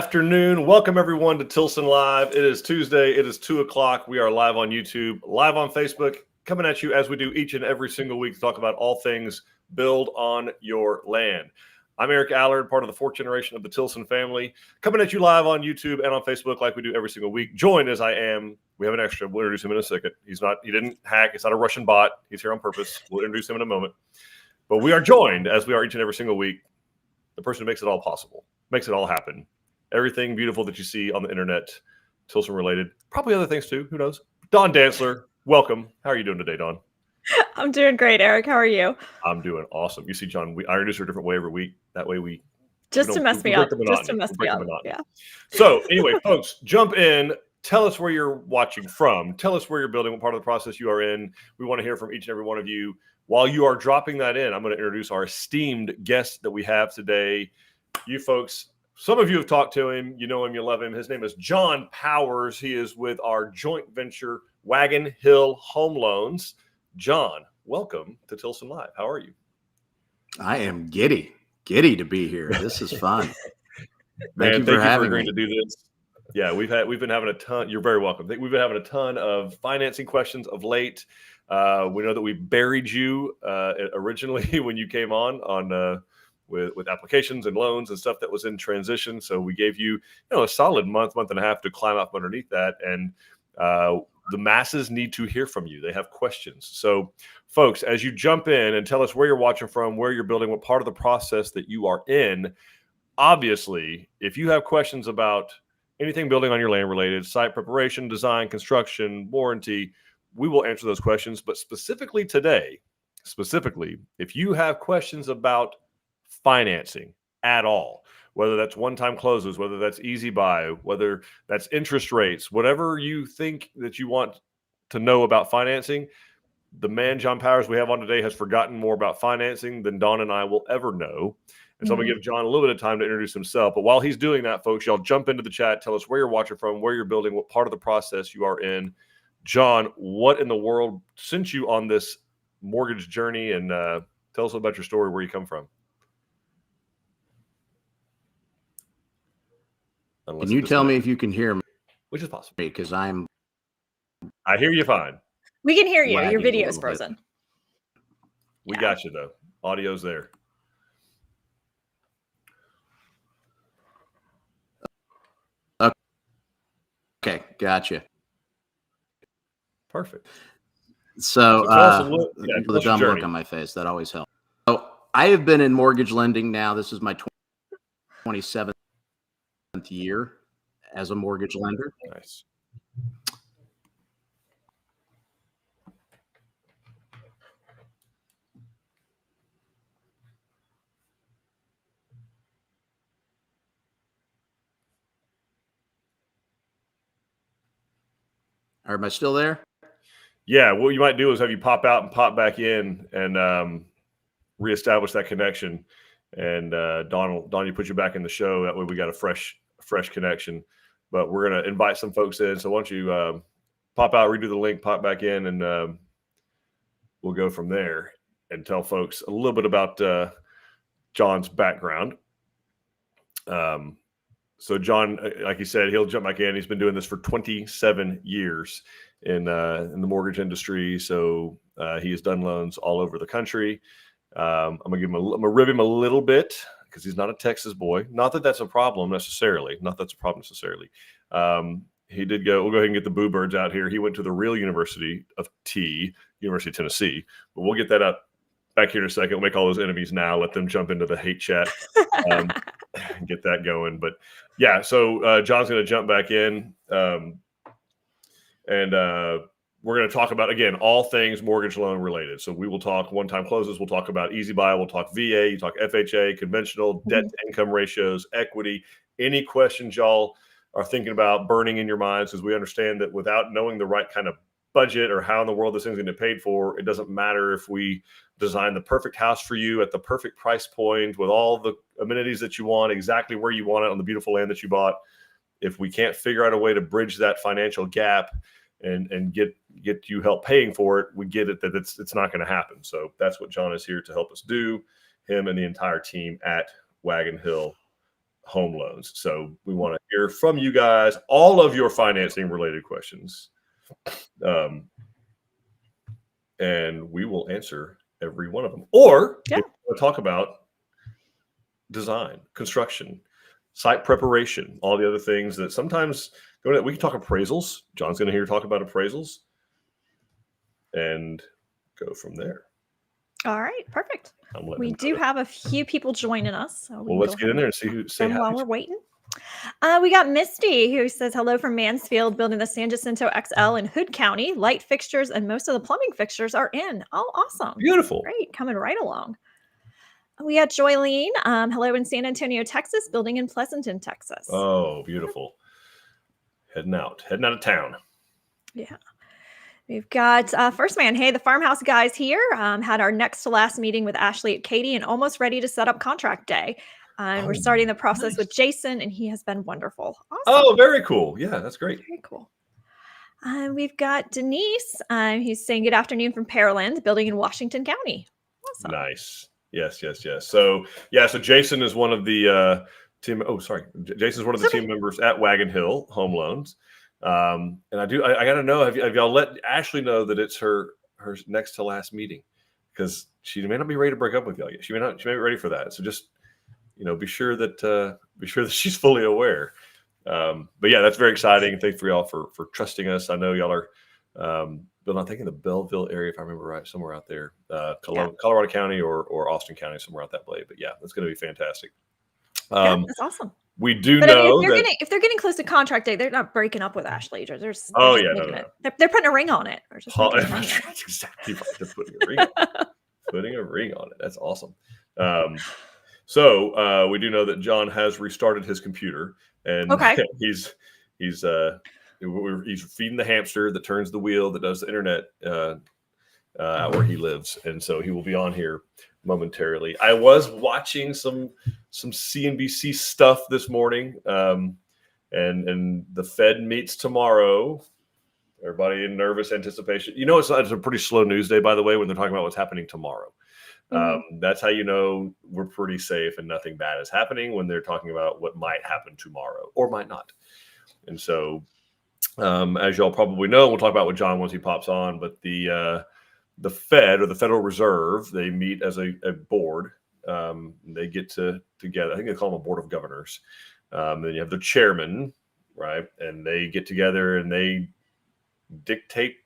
afternoon. Welcome everyone to Tilson Live. It is Tuesday. It is 2 o'clock. We are live on YouTube, live on Facebook, coming at you as we do each and every single week to talk about all things build on your land. I'm Eric Allard, part of the fourth generation of the Tilson family, coming at you live on YouTube and on Facebook like we do every single week. Joined as I am, we have an extra. We'll introduce him in a second. He didn't hack. It's not a Russian bot. He's here on purpose. We'll introduce him in a moment. But we are joined, as we are each and every single week, the person who makes it all possible, makes it all happen. Everything beautiful that you see on the internet, Tilson related, probably other things too. Who knows? Don Dantzler, welcome. How are you doing today, Don? I'm doing great, Eric. How are you? I'm doing awesome. You see, John, I introduce her a different way every week. That way we to mess me up. Yeah. So anyway, folks, jump in. Tell us where you're watching from. Tell us where you're building, what part of the process you are in. We want to hear from each and every one of you. While you are dropping that in, I'm going to introduce our esteemed guest that we have today. You folks. Some of you have talked to him. You know him. You love him. His name is Jon Powers. He is with our joint venture, Wagon Hill Home Loans. Jon, welcome to Tilson Live. How are you? I am giddy to be here. This is fun. Thank you for agreeing to do this. Yeah, we've been having a ton. You're very welcome. We've been having a ton of financing questions of late. We know that we buried you originally when you came on. With applications and loans and stuff that was in transition. So we gave you, a solid month and a half to climb up underneath that. And the masses need to hear from you. They have questions. So folks, as you jump in and tell us where you're watching from, where you're building, what part of the process that you are in, obviously, if you have questions about anything building on your land related, site preparation, design, construction, warranty, we will answer those questions. But specifically today, if you have questions about financing at all, whether that's one-time closes, whether that's EasyBuy, whether that's interest rates, whatever you think that you want to know about financing, the man Jon Powers we have on today has forgotten more about financing than Don and I will ever know. And so I'm going to give Jon a little bit of time to introduce himself. But while he's doing that, folks, y'all jump into the chat. Tell us where you're watching from, where you're building, what part of the process you are in. Jon, what in the world sent you on this mortgage journey? And tell us about your story, where you come from. Can you tell me if you can hear me? Which is possible. Because I hear you fine. We can hear you. Your video is frozen. We got you, though. Audio's there. Okay, gotcha. Perfect. So the dumb look on my face, that always helps. So I have been in mortgage lending now. This is my 27th year as a mortgage lender. Nice. Am I still there? Yeah, what you might do is have you pop out and pop back in and reestablish that connection. And Don, you put you back in the show. That way we got a fresh connection. But we're going to invite some folks in. So why don't you pop out, redo the link, pop back in, and we'll go from there and tell folks a little bit about Jon's background. So Jon, like he said, he'll jump back in. He's been doing this for 27 years in the mortgage industry. So he has done loans all over the country. I'm gonna rib him a little bit because he's not a Texas boy. Not that that's a problem necessarily. He did go. We'll go ahead and get the boo birds out here. He went to the real University of Tennessee. But we'll get that up back here in a second. We'll make all those enemies now. Let them jump into the hate chat. Get that going. But yeah, so Jon's going to jump back in, and we're going to talk about, again, all things mortgage loan related. So we will talk one-time closes. We'll talk about EasyBuy. We'll talk VA. You talk FHA, conventional, debt-to-income ratios, equity. Any questions y'all are thinking about burning in your minds, because we understand that without knowing the right kind of budget or how in the world this thing's going to be paid for, it doesn't matter if we design the perfect house for you at the perfect price point with all the amenities that you want, exactly where you want it on the beautiful land that you bought. If we can't figure out a way to bridge that financial gap and get you help paying for it, we get it that it's not going to happen. So that's what Jon is here to help us do, him and the entire team at Wagon Hill Home Loans. So we want to hear from you guys, all of your financing related questions. And we will answer every one of them. Or if we'll talk about design, construction, site preparation, all the other things that sometimes we can talk appraisals. John's going to hear talk about appraisals and go from there. All right, perfect. We do have a few people joining us. So well, let's get in there and see who say hi. While we're waiting. We got Misty, who says hello from Mansfield, building the San Jacinto XL in Hood County. Light fixtures and most of the plumbing fixtures are in. Oh, awesome. Beautiful. Great. Coming right along. We got Joylene. Hello in San Antonio, Texas, building in Pleasanton, Texas. Oh, beautiful. Heading out of town. Yeah. We've got First Man. Hey, the farmhouse guys here. Had our next to last meeting with Ashley at Katie and almost ready to set up contract day. We're starting the process with Jason, and he has been wonderful. Awesome. Oh, very cool. Yeah, that's great. Very cool. We've got Denise. He's saying good afternoon from Pearland, building in Washington County. Awesome. Nice. Yes. So Jason is one of the team. Oh, sorry. Jason's one of the team members at Wagon Hill Home Loans. And I got to know, have y'all let Ashley know that it's her next to last meeting, because she may not be ready to break up with y'all yet. She may be ready for that. So just, be sure that she's fully aware. But yeah, that's very exciting. Thank you for y'all for trusting us. I know y'all are, I think in the Belleville area, if I remember right, somewhere out there, Colorado County or Austin County, somewhere out that way. But yeah, that's going to be fantastic. That's awesome. We do know if they're getting close to contract day, they're not breaking up with Ashley. They're no. They're putting a ring on it. That's exactly right. They're putting a ring on it. Putting a ring on it. That's awesome. So we do know that John has restarted his computer, and he's feeding the hamster that turns the wheel that does the internet where he lives, and so he will be on here momentarily. I was watching some CNBC stuff this morning, and the Fed meets tomorrow. Everybody in nervous anticipation. It's a pretty slow news day, by the way, when they're talking about what's happening tomorrow. That's how you know we're pretty safe and nothing bad is happening, when they're talking about what might happen tomorrow or might not. And so, as y'all probably know, we'll talk about with John once he pops on, but the Fed, or the Federal Reserve, they meet as a board. They get together. I think they call them a board of governors. Then you have the chairman, right? And they get together and they dictate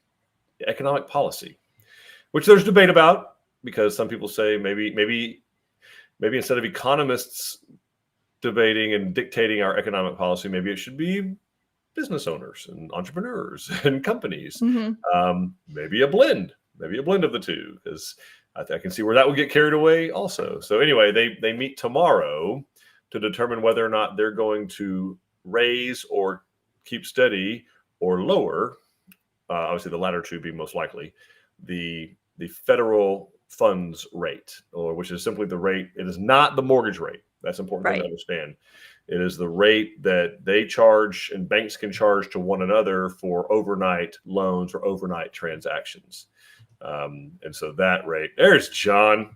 economic policy, which there's debate about, because some people say maybe instead of economists debating and dictating our economic policy, maybe it should be business owners and entrepreneurs and companies. Maybe a blend of the two, because I can see where that would get carried away also. So anyway, they meet tomorrow to determine whether or not they're going to raise or keep steady or lower. Obviously, the latter two being most likely, the federal funds rate, or which is simply the rate. It is not the mortgage rate. That's important to understand. It is the rate that they charge and banks can charge to one another for overnight loans or overnight transactions. And so that rate, there's John.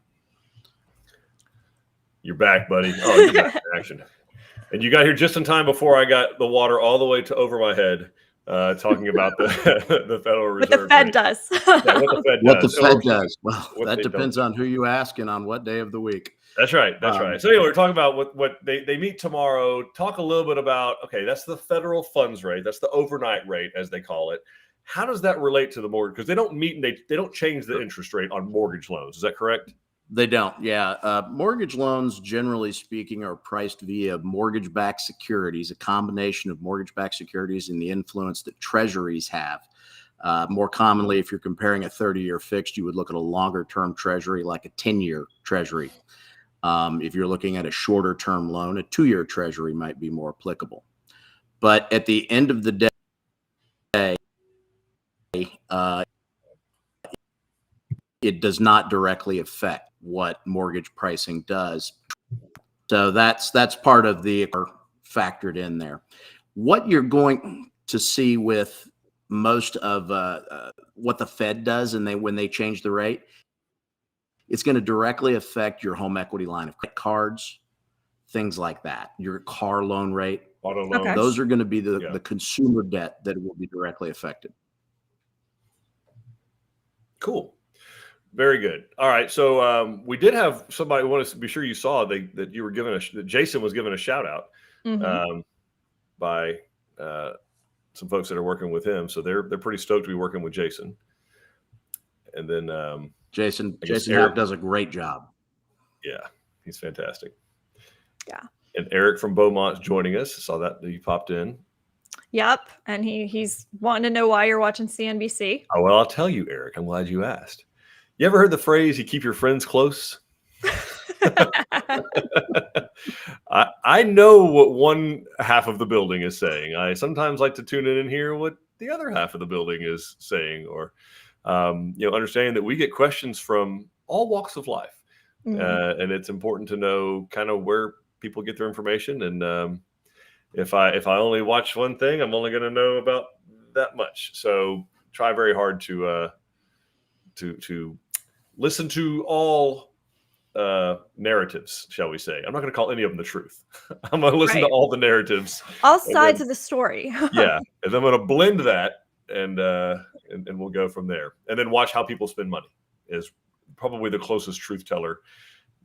You're back, buddy. Oh, you're back in action. And you got here just in time before I got the water all the way to over my head, talking about the Federal Reserve. What the Fed does. Yeah, what the Fed does. Well, that depends on who you ask and on what day of the week. That's right. So anyway, we're talking about what they meet tomorrow. Talk a little bit about, that's the federal funds rate. That's the overnight rate, as they call it. How does that relate to the mortgage? Because they don't meet and they don't change the interest rate on mortgage loans. Is that correct? They don't. Yeah. Mortgage loans, generally speaking, are priced via mortgage-backed securities, a combination of mortgage-backed securities and the influence that treasuries have. More commonly, if you're comparing a 30-year fixed, you would look at a longer-term treasury, like a 10-year treasury. If you're looking at a shorter-term loan, a 2-year treasury might be more applicable. But at the end of the day, it does not directly affect what mortgage pricing does. So that's part of the factored in there. What you're going to see with most of what the Fed does, and when they change the rate, it's going to directly affect your home equity line of credit, cards, things like that. Your car loan rate, auto loans. Those are going to be the consumer debt that will be directly affected. Cool. Very good. All right. So we did have somebody want to be sure you saw that you were given that Jason was given a shout out by some folks that are working with him. So they're pretty stoked to be working with Jason. And then Jason Eric does a great job. Yeah, he's fantastic. Yeah. And Eric from Beaumont's joining us. I saw that he popped in. Yep. And he's wanting to know why you're watching CNBC. Oh, well, I'll tell you, Eric. I'm glad you asked. You ever heard the phrase, you keep your friends close? I know what one half of the building is saying. I sometimes like to tune in and hear what the other half of the building is saying, or understanding that we get questions from all walks of life. And it's important to know kind of where people get their information. And if I only watch one thing, I'm only going to know about that much. So try very hard to listen to all narratives, shall we say. I'm not going to call any of them the truth. I'm going to listen to all the narratives. All sides of the story. Yeah. And I'm going to blend that and we'll go from there. And then watch how people spend money is probably the closest truth teller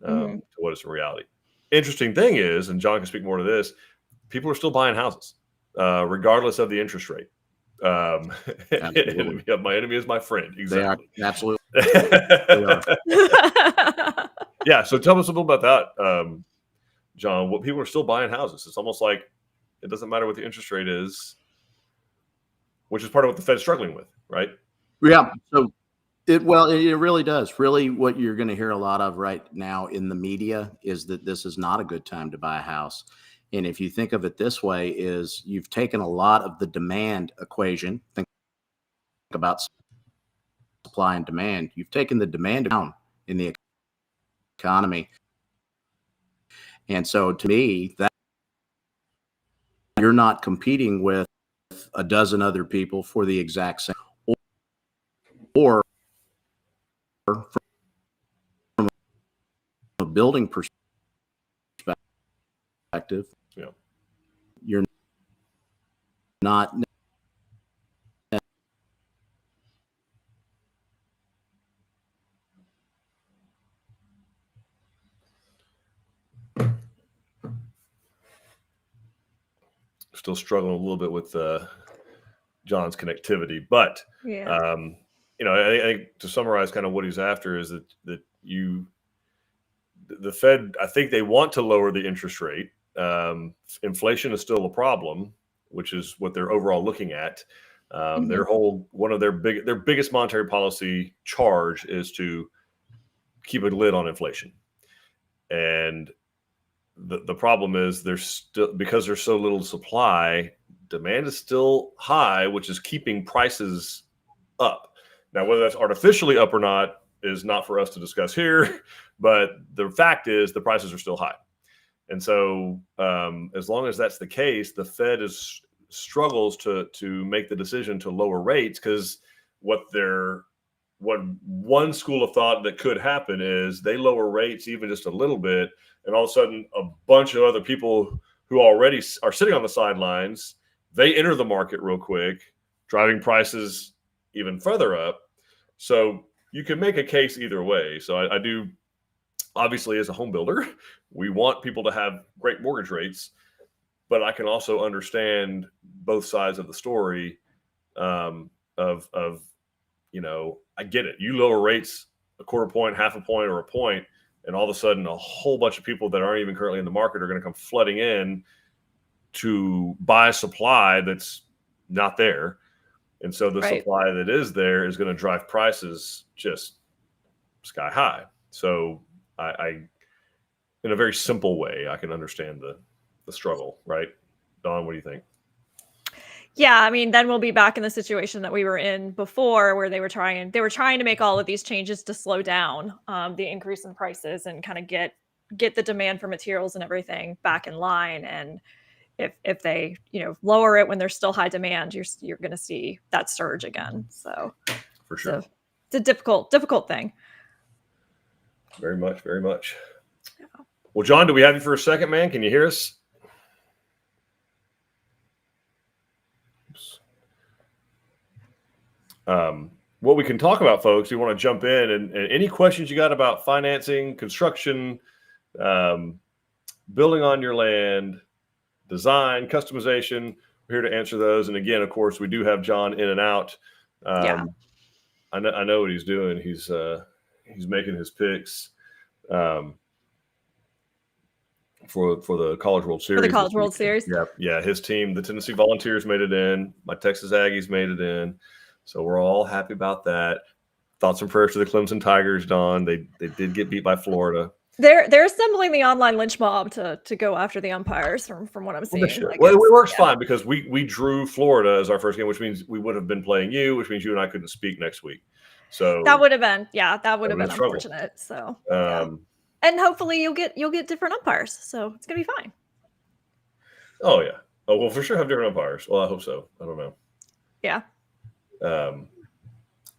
to what is in reality. Interesting thing is, and John can speak more to this, people are still buying houses, regardless of the interest rate. My enemy is my friend. Exactly. They are. Absolutely. They are. Yeah. So tell us a little about that, John. What people are still buying houses. It's almost like it doesn't matter what the interest rate is, which is part of what the Fed's struggling with, right? Yeah. So it really does. Really, what you're going to hear a lot of right now in the media is that this is not a good time to buy a house. And if you think of it this way, is you've taken a lot of the demand equation. Think about supply and demand. You've taken the demand down in the economy. And so to me, that you're not competing with a dozen other people for the exact same, or from a building perspective, you're not still struggling a little bit with John's connectivity, but I think to summarize kind of what he's after is that the Fed, I think they want to lower the interest rate. Inflation is still a problem, which is what they're overall looking at. One of their biggest monetary policy charge is to keep a lid on inflation. And the problem is because there's so little supply, demand is still high, which is keeping prices up. Now, whether that's artificially up or not is not for us to discuss here, but the fact is the prices are still high. And so as long as that's the case, the Fed struggles to make the decision to lower rates, because what one school of thought that could happen is they lower rates even just a little bit, and all of a sudden a bunch of other people who already are sitting on the sidelines, they enter the market real quick, driving prices even further up. So you can make a case either way. So I do, obviously, as a home builder, we want people to have great mortgage rates, but I can also understand both sides of the story I get it. You lower rates a quarter point, half a point, or a point, and all of a sudden a whole bunch of people that aren't even currently in the market are going to come flooding in to buy supply that's not there. And so the supply that is there is going to drive prices just sky high. So I in a very simple way, I can understand the struggle, right? Dawn, what do you think? Yeah, I mean, then we'll be back in the situation that we were in before, where they were trying to make all of these changes to slow down the increase in prices and kind of get the demand for materials and everything back in line. And if they lower it when there's still high demand, you're going to see that surge again. So for sure, it's a difficult thing. Very much, very much. Yeah. Well, John, do we have you for a second, man? Can you hear us? What we can talk about, folks, you want to jump in and any questions you got about financing, construction, building on your land, design, customization, we're here to answer those. And again, of course, we do have John in and out. I know what he's doing. He's making his picks for the College World Series. For the College World Series. Yeah. His team, the Tennessee Volunteers, made it in. My Texas Aggies made it in. So we're all happy about that. Thoughts and prayers to the Clemson Tigers, Don. They did get beat by Florida. They're assembling the online lynch mob to go after the umpires from what I'm seeing. Well, it works fine because we drew Florida as our first game, which means we would have been playing you, which means you and I couldn't speak next week. So that would have been unfortunate. So and hopefully you'll get different umpires. So it's gonna be fine. Oh yeah. Oh, we'll for sure have different umpires. Well, I hope so. I don't know. Yeah.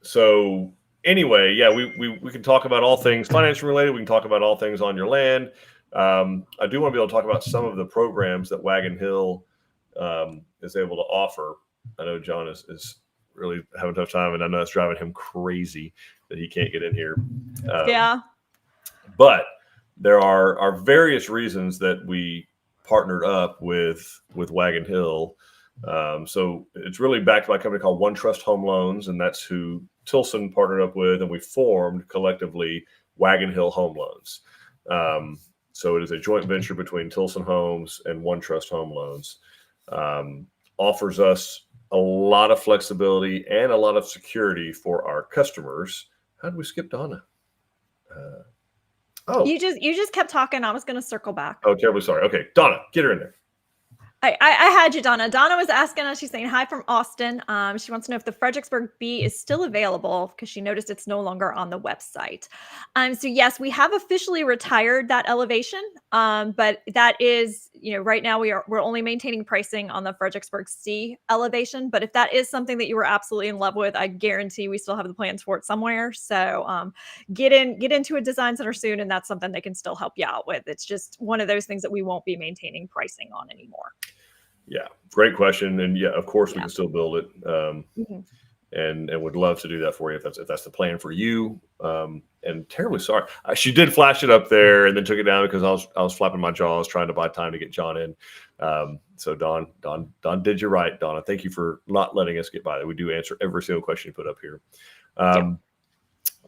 So anyway, yeah, we can talk about all things financial related. We can talk about all things on your land. I do want to be able to talk about some of the programs that Wagon Hill is able to offer. I know John is really having a tough time, and I know it's driving him crazy that he can't get in here. But there are various reasons that we partnered up with Wagon Hill. So it's really backed by a company called One Trust Home Loans, and that's who Tilson partnered up with, and we formed collectively Wagon Hill Home Loans. So it is a joint venture between Tilson Homes and One Trust Home Loans. Offers us a lot of flexibility and a lot of security for our customers. How did we skip Donna? You just kept talking. I was going to circle back. Oh, terribly sorry. Okay, Donna, get her in there. I had you, Donna. Donna was asking us, she's saying hi from Austin. She wants to know if the Fredericksburg B is still available because she noticed it's no longer on the website. So yes, we have officially retired that elevation. But that is, right now we're only maintaining pricing on the Fredericksburg C elevation. But if that is something that you were absolutely in love with, I guarantee we still have the plans for it somewhere. So get into a design center soon, and that's something they can still help you out with. It's just one of those things that we won't be maintaining pricing on anymore. Yeah, great question, and yeah, of course we can still build it, and would love to do that for you if that's the plan for you. And terribly sorry, she did flash it up there and then took it down because I was flapping my jaws trying to buy time to get John in. So Don did you right, Donna. Thank you for not letting us get by that. We do answer every single question you put up here.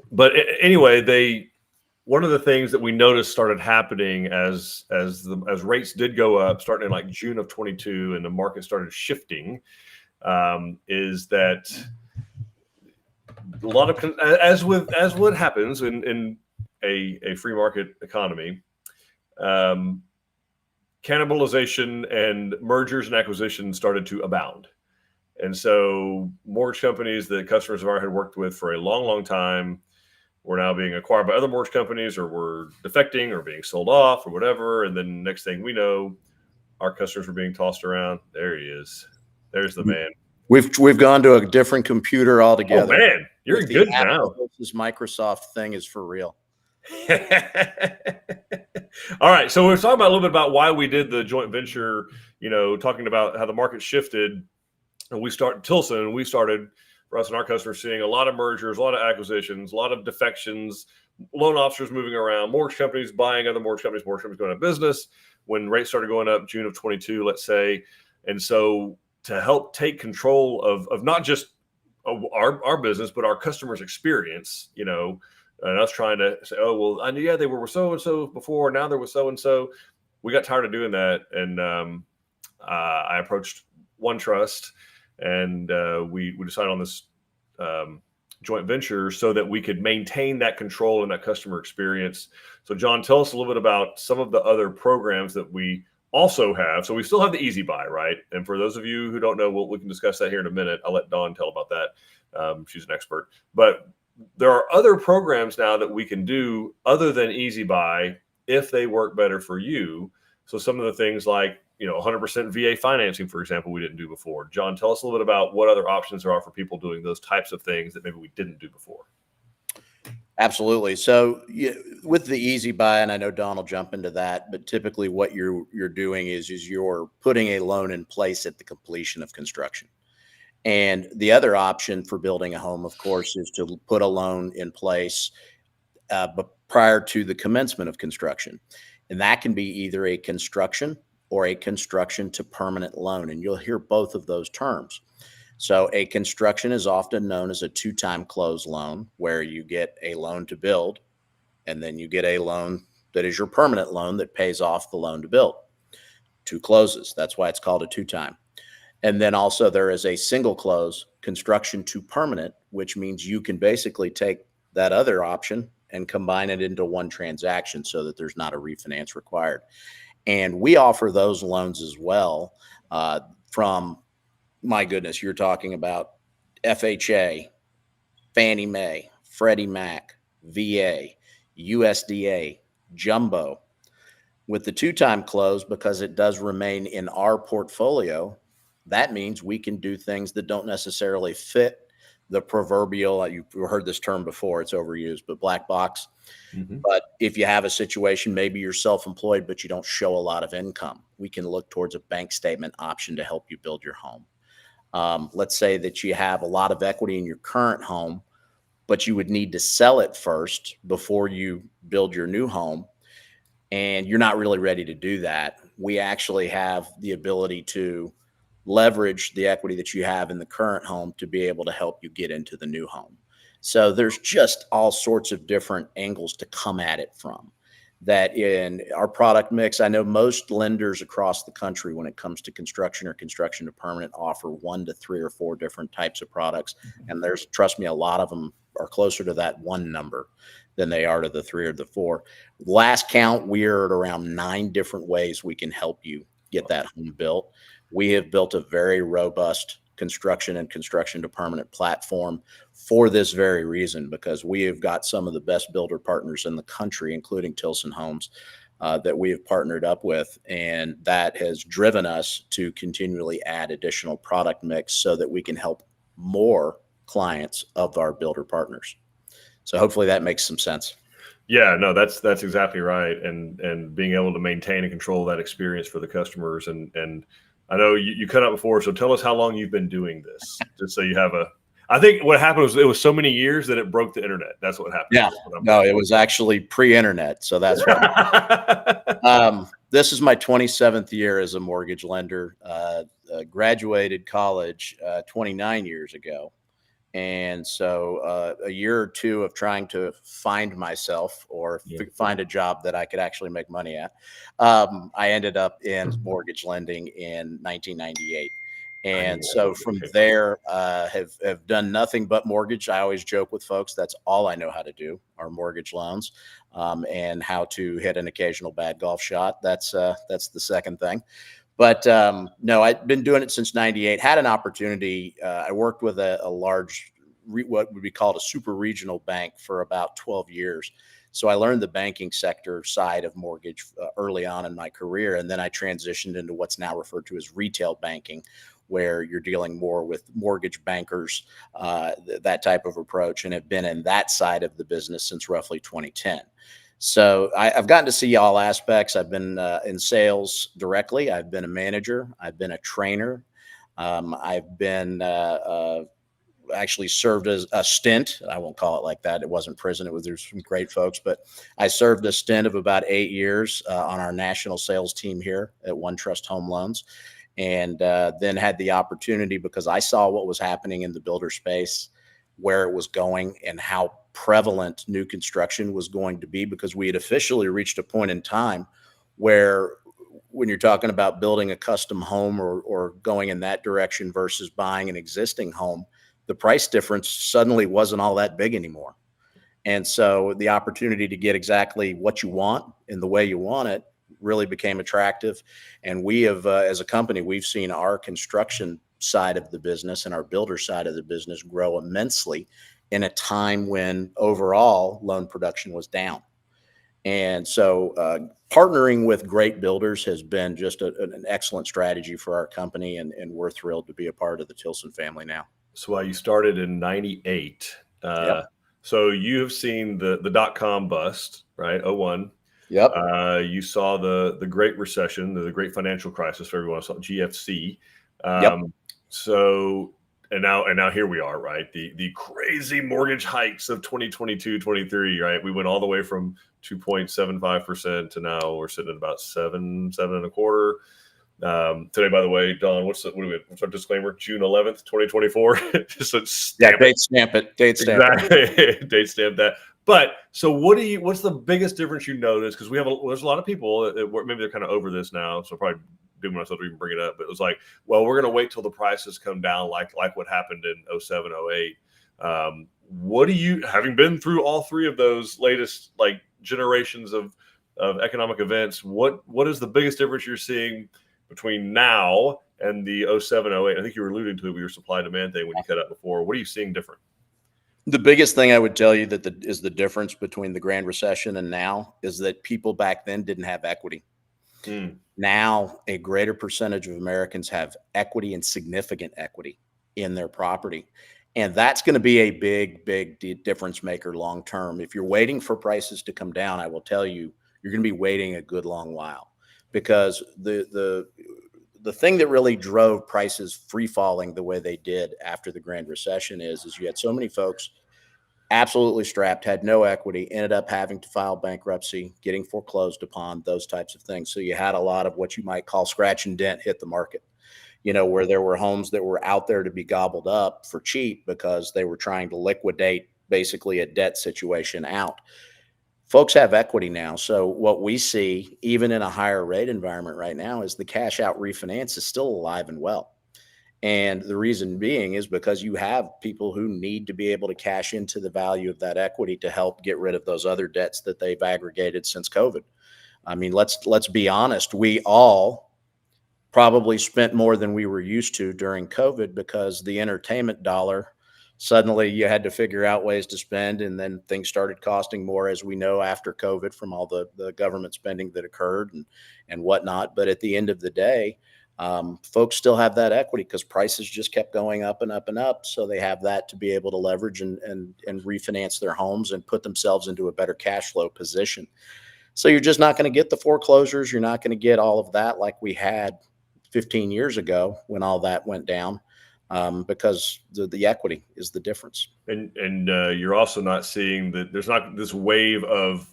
But anyway, one of the things that we noticed started happening as rates did go up, starting in like June of 22, and the market started shifting, is that a lot of as what happens in a free market economy, cannibalization and mergers and acquisitions started to abound, and so mortgage companies that customers of ours had worked with for a long time were now being acquired by other mortgage companies, or were defecting or being sold off or whatever. And then next thing we know, our customers were being tossed around. There he is. There's the man. We've gone to a different computer altogether. Oh man, you're good now. This Microsoft thing is for real. All right. So we're talking about a little bit about why we did the joint venture, talking about how the market shifted, and we started Tilson, and we started for us and our customers seeing a lot of mergers, a lot of acquisitions, a lot of defections, loan officers moving around, mortgage companies buying other mortgage companies going out of business when rates started going up June of 22, let's say. And so to help take control of not just our business, but our customers' experience, and us trying to say, oh, well, they were so-and-so before, now there was so-and-so. We got tired of doing that. And I approached One Trust, and we decided on this joint venture so that we could maintain that control and that customer experience. So John, tell us a little bit about some of the other programs that we also have. So we still have the EasyBuy, right? And for those of you who don't know, we can discuss that here in a minute. I'll let Dawn tell about that. She's an expert. But there are other programs now that we can do other than EasyBuy if they work better for you. So some of the things like 100% VA financing, for example, we didn't do before. John, tell us a little bit about what other options there are for people doing those types of things that maybe we didn't do before. Absolutely. So with the EasyBuy, and I know Don will jump into that, but typically what you're doing is you're putting a loan in place at the completion of construction. And the other option for building a home, of course, is to put a loan in place but prior to the commencement of construction. And that can be either a construction or a construction to permanent loan. And you'll hear both of those terms. So a construction is often known as a two-time close loan, where you get a loan to build, and then you get a loan that is your permanent loan that pays off the loan to build. Two closes. That's why it's called a two-time. And then also there is a single close, construction to permanent, which means you can basically take that other option and combine it into one transaction so that there's not a refinance required. And we offer those loans as well from, my goodness, you're talking about FHA, Fannie Mae, Freddie Mac, VA, USDA, Jumbo. With the two-time close, because it does remain in our portfolio, that means we can do things that don't necessarily fit the proverbial, you've heard this term before, it's overused, but black box. Mm-hmm. But if you have a situation, maybe you're self-employed, but you don't show a lot of income, we can look towards a bank statement option to help you build your home. Let's say that you have a lot of equity in your current home, but you would need to sell it first before you build your new home, and you're not really ready to do that. We actually have the ability to leverage the equity that you have in the current home to be able to help you get into the new home. So there's just all sorts of different angles to come at it from. That in our product mix, I know most lenders across the country, when it comes to construction or construction to permanent, offer 1 to 3 or 4 different types of products. And there's, trust me, a lot of them are closer to that 1 number than they are to the 3 or the 4. Last count, we're at around 9 different ways we can help you get that home built. We have built a very robust construction and construction to permanent platform for this very reason, because we have got some of the best builder partners in the country, including Tilson Homes, that we have partnered up with. And that has driven us to continually add additional product mix so that we can help more clients of our builder partners. So hopefully that makes some sense. Yeah, no, that's exactly right. And being able to maintain and control that experience for the customers. And I know you cut out before, so tell us how long you've been doing this, just so you have I think what happened was it was so many years that it broke the internet. That's what happened. Yeah, no, it was actually pre-internet. So that's what this is my 27th year as a mortgage lender. Graduated college 29 years ago. And so a year or two of trying to find myself or find a job that I could actually make money at. I ended up in mortgage lending in 1998. And so from there, have done nothing but mortgage. I always joke with folks, that's all I know how to do are mortgage loans, and how to hit an occasional bad golf shot. That's the second thing. But no, I've been doing it since 98. Had an opportunity. I worked with a large, what would be called a super regional bank for about 12 years. So I learned the banking sector side of mortgage early on in my career. And then I transitioned into what's now referred to as retail banking, where you're dealing more with mortgage bankers, that type of approach, and have been in that side of the business since roughly 2010. So I've gotten to see all aspects. I've been in sales directly. I've been a manager. I've been a trainer. I've been actually served as a stint. I won't call it like that. It wasn't prison. There's some great folks, but I served a stint of about 8 years on our national sales team here at OneTrust Home Loans. And then had the opportunity, because I saw what was happening in the builder space, where it was going and how prevalent new construction was going to be, because we had officially reached a point in time where, when you're talking about building a custom home or going in that direction versus buying an existing home, the price difference suddenly wasn't all that big anymore. And so the opportunity to get exactly what you want in the way you want it really became attractive. And we have, as a company, we've seen our construction side of the business and our builder side of the business grow immensely in a time when overall loan production was down. And so partnering with great builders has been just an excellent strategy for our company, and we're thrilled to be a part of the Tilson family now. So while you started in 98, yep. So you have seen the .com bust, right? 01. Yep. You saw the Great Recession, the Great Financial Crisis, for everyone saw GFC. Yep. So and now here we are, right? The crazy mortgage hikes of 2022, 23, right? We went all the way from 2.75% to now we're sitting at about 7.25%. Today, by the way, Don, what's our disclaimer? June 11th, 2024. Date stamp it. Date stamp it. Date stamp that. But so what's the biggest difference you notice? Because there's a lot of people that maybe they're kind of over this now, so probably doing myself to even bring it up. But it was like, well, we're going to wait till the prices come down, like what happened in 07, 08. What do you, having been through all three of those latest like generations of economic events, what is the biggest difference you're seeing between now and the 07, 08? I think you were alluding to it with your supply demand thing when you cut out before. What are you seeing different? The biggest thing I would tell you is the difference between the Grand Recession and now is that people back then didn't have equity. Now, a greater percentage of Americans have equity and significant equity in their property. And that's going to be a big difference maker long term. If you're waiting for prices to come down, I will tell you, you're going to be waiting a good long while, because the thing that really drove prices free falling the way they did after the Grand Recession is you had so many folks absolutely strapped, had no equity, ended up having to file bankruptcy, getting foreclosed upon, those types of things. So you had a lot of what you might call scratch and dent hit the market, where there were homes that were out there to be gobbled up for cheap because they were trying to liquidate basically a debt situation out. Folks have equity now. So what we see, even in a higher rate environment right now, is the cash out refinance is still alive and well. And the reason being is because you have people who need to be able to cash into the value of that equity to help get rid of those other debts that they've aggregated since COVID. I mean, let's be honest. We all probably spent more than we were used to during COVID because the entertainment dollar, suddenly you had to figure out ways to spend, and then things started costing more, as we know, after COVID from all the government spending that occurred and whatnot. But at the end of the day, folks still have that equity because prices just kept going up and up and up. So they have that to be able to leverage and refinance their homes and put themselves into a better cash flow position. So you're just not going to get the foreclosures. You're not going to get all of that like we had 15 years ago when all that went down, because the equity is the difference. And you're also not seeing that there's not this wave of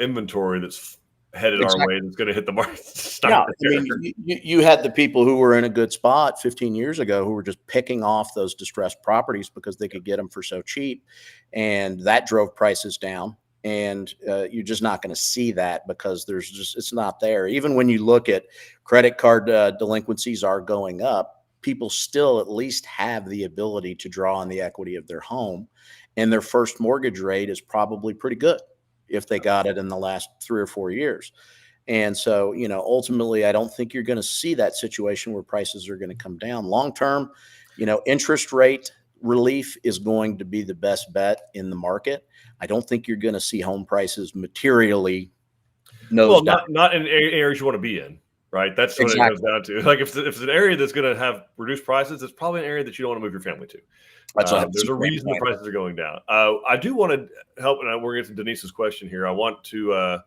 inventory that's headed our way that's going to hit the market. Yeah, I mean, you had the people who were in a good spot 15 years ago who were just picking off those distressed properties because they could get them for so cheap, and that drove prices down. And you're just not going to see that because it's not there. Even when you look at credit card delinquencies are going up, people still at least have the ability to draw on the equity of their home, and their first mortgage rate is probably pretty good if they got it in the last 3 or 4 years. And so, ultimately, I don't think you're going to see that situation where prices are going to come down long term. Interest rate relief is going to be the best bet in the market. I don't think you're going to see home prices materially nose down. Not in areas you want to be in, right? That's what it goes down to. Like if it's an area that's going to have reduced prices, it's probably an area that you don't want to move your family to. There's a reason the prices are going down. I do want to help, and we're getting to Denise's question here. I want to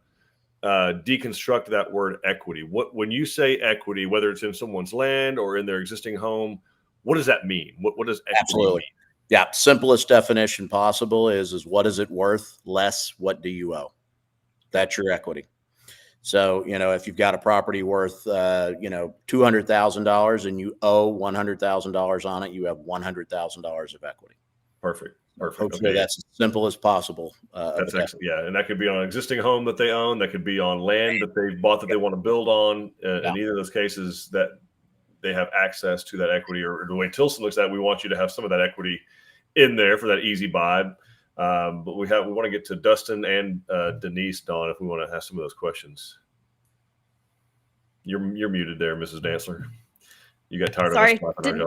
deconstruct that word equity. When you say equity, whether it's in someone's land or in their existing home, what does that mean? What does equity mean? Yeah, simplest definition possible is what is it worth less what do you owe? That's your equity. So, if you've got a property worth, $200,000 and you owe $100,000 on it, you have $100,000 of equity. Perfect. Hopefully that's as simple as possible. That's excellent. Yeah. And that could be on an existing home that they own. That could be on land that they've bought that they want to build on. In either of those cases that they have access to that equity, or the way Tilson looks at it, we want you to have some of that equity in there for that EasyBuy. But we want to get to Dustin and Denise, Dawn, if we want to ask some of those questions. You're muted there, Mrs. Dantzler. You got tired of us talking,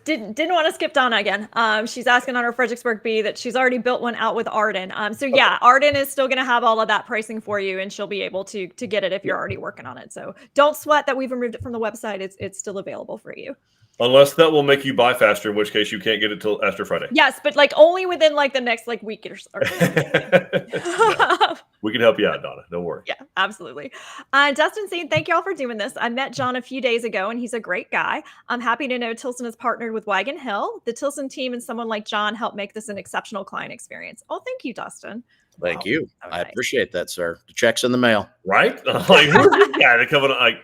Didn't want to skip Donna again. She's asking on her Fredericksburg B that she's already built one out with Arden. Arden is still going to have all of that pricing for you, and she'll be able to get it if you're already working on it. So don't sweat that we've removed it from the website. It's still available for you. Unless that will make you buy faster, in which case you can't get it till after Friday. Yes, but like only within like the next like week or so. No, we can help you out, Donna. Don't worry. Yeah, absolutely. Dustin saying, thank y'all for doing this. I met John a few days ago and he's a great guy. I'm happy to know Tilson has partnered with Wagon Hill. The Tilson team and someone like John helped make this an exceptional client experience. Oh, thank you, Dustin. Thank you. I appreciate that, sir. The check's in the mail. Right? Like, who's this guy to come on? Like,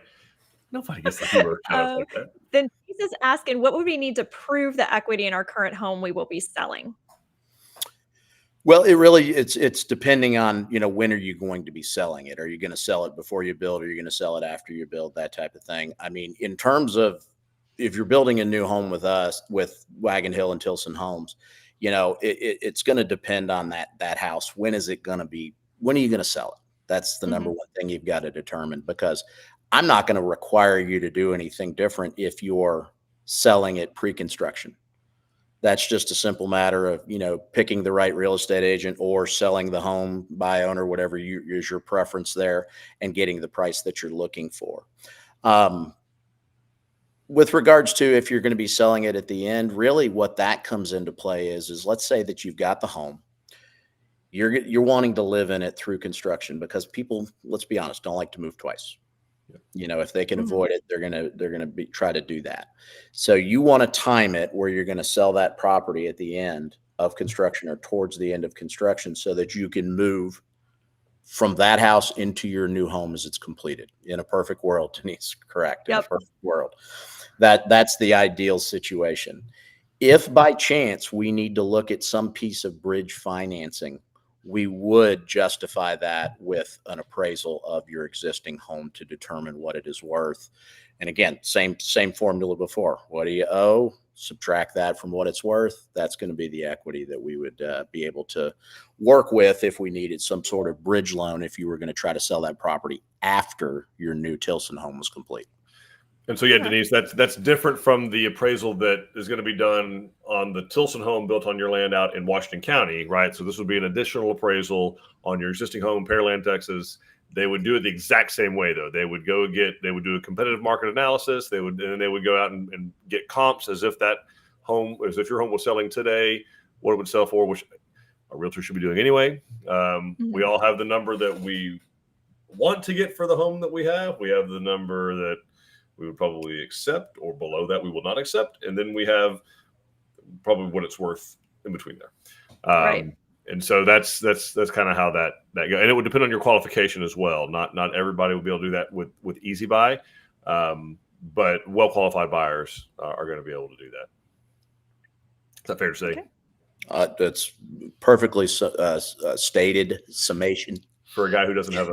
nobody gets the humor like that. Then Jesus asking, what would we need to prove the equity in our current home we will be selling? Well, it's depending on, when are you going to be selling it? Are you going to sell it before you build? Or are you going to sell it after you build? That type of thing. I mean, in terms of if you're building a new home with us, with Wagon Hill and Tilson Homes, it's going to depend on that house. When is it going to be? When are you going to sell it? That's the number one thing you've got to determine, because I'm not going to require you to do anything different if you're selling it pre-construction. That's just a simple matter of, picking the right real estate agent or selling the home by owner, whatever is your preference there, and getting the price that you're looking for. With regards to if you're going to be selling it at the end, really what that comes into play is let's say that you've got the home. You're wanting to live in it through construction, because people, let's be honest, don't like to move twice. If they can avoid it, they're gonna try to do that. So you want to time it where you're going to sell that property at the end of construction or towards the end of construction, so that you can move from that house into your new home as it's completed. In a perfect world, Denise, correct? Yep. In a perfect world, that's the ideal situation. If by chance we need to look at some piece of bridge financing, we would justify that with an appraisal of your existing home to determine what it is worth. And again, same formula before. What do you owe? Subtract that from what it's worth. That's going to be the equity that we would be able to work with if we needed some sort of bridge loan, if you were going to try to sell that property after your new Tilson home was complete. And so, yeah, Denise, that's different from the appraisal that is going to be done on the Tilson home built on your land out in Washington County, right? So this would be an additional appraisal on your existing home in Pearland, Texas. They would do it the exact same way, though. They would do a competitive market analysis. And then they would go out and get comps as if your home was selling today, what it would sell for, which a realtor should be doing anyway. We all have the number that we want to get for the home that we have. We have the number that we would probably accept, or below that we will not accept. And then we have probably what it's worth in between there. Right. And so that's kind of how that goes. And it would depend on your qualification as well. Not everybody will be able to do that with EasyBuy, but well-qualified buyers are going to be able to do that. Is that fair to say? Okay. That's perfectly stated summation. For a guy who doesn't have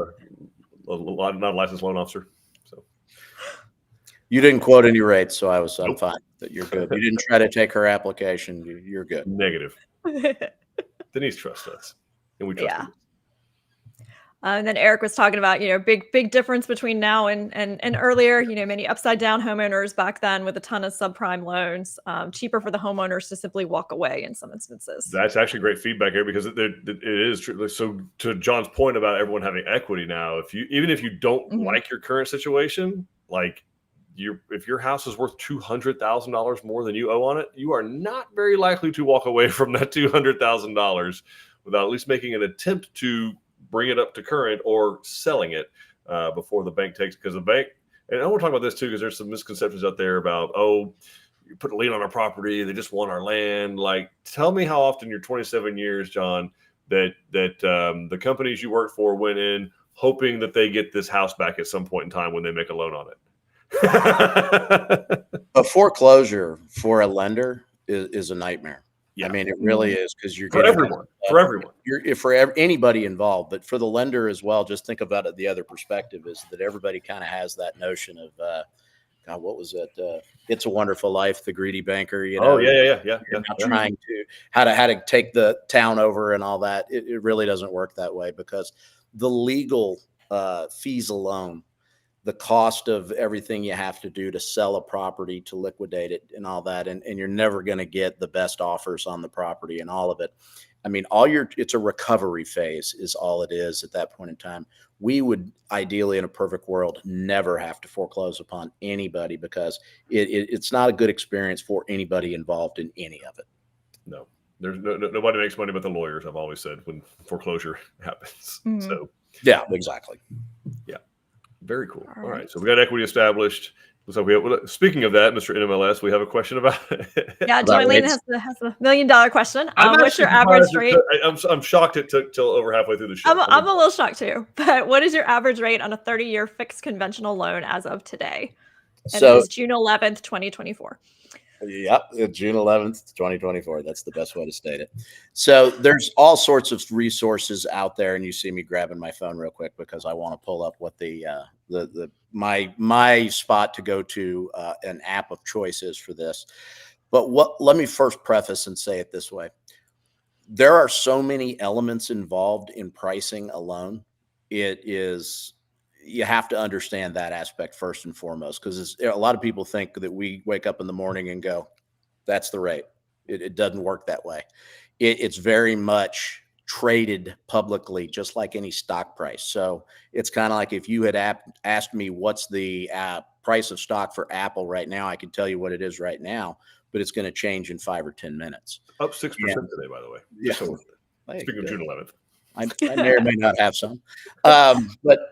not a licensed loan officer. You didn't quote any rates, so I'm fine. That you're good. You didn't try to take her application. You're good. Negative. Denise trusts us, and we trust her. And then Eric was talking about, big difference between now and earlier. Many upside down homeowners back then with a ton of subprime loans, cheaper for the homeowners to simply walk away in some instances. That's actually great feedback here, because it is true. So to John's point about everyone having equity now, even if you don't like your current situation, like if your house is worth $200,000 more than you owe on it, you are not very likely to walk away from that $200,000 without at least making an attempt to bring it up to current or selling it before the bank takes. Because the bank, and I want to talk about this too, because there's some misconceptions out there about, you put a lien on our property, they just want our land. Like, tell me how often your 27 years, John, that the companies you work for went in hoping that they get this house back at some point in time when they make a loan on it. A foreclosure for a lender is a nightmare. Yeah. I mean, it really is, because you're for everyone. For anybody involved, but for the lender as well. Just think about it. The other perspective is that everybody kind of has that notion of, God, what was it? It's a Wonderful Life, the greedy banker. Oh yeah. Trying to how to take the town over and all that. It really doesn't work that way, because the legal fees alone the cost of everything you have to do to sell a property, to liquidate it and all that. And you're never going to get the best offers on the property and all of it. I mean, it's a recovery phase is all it is at that point in time. We would ideally, in a perfect world, never have to foreclose upon anybody, because it's not a good experience for anybody involved in any of it. No, there's nobody makes money but the lawyers, I've always said, when foreclosure happens. Mm-hmm. So yeah, exactly. Yeah. Very cool. All right. So we got equity established. So speaking of that, Mr. NMLS, we have a question about it. Yeah, Joylene has the $1 million question. What's your average rate? I'm shocked it took till over halfway through the show. I'm a little shocked too. But what is your average rate on a 30-year fixed conventional loan as of today? And it is June 11th, 2024. Yep, June 11th, 2024. That's the best way to state it. So there's all sorts of resources out there, and you see me grabbing my phone real quick because I want to pull up what my spot to go to an app of choice is for this. But let me first preface and say it this way. There are so many elements involved in pricing a loan. You have to understand that aspect first and foremost, because a lot of people think that we wake up in the morning and go, that's the rate. It doesn't work that way. It's very much traded publicly, just like any stock price. So it's kind of like if you had asked me what's the price of stock for Apple right now, I could tell you what it is right now, but it's going to change in 5 or 10 minutes. Up 6% today, by the way. Yeah. Speaking of June 11th. I may or may not have some. But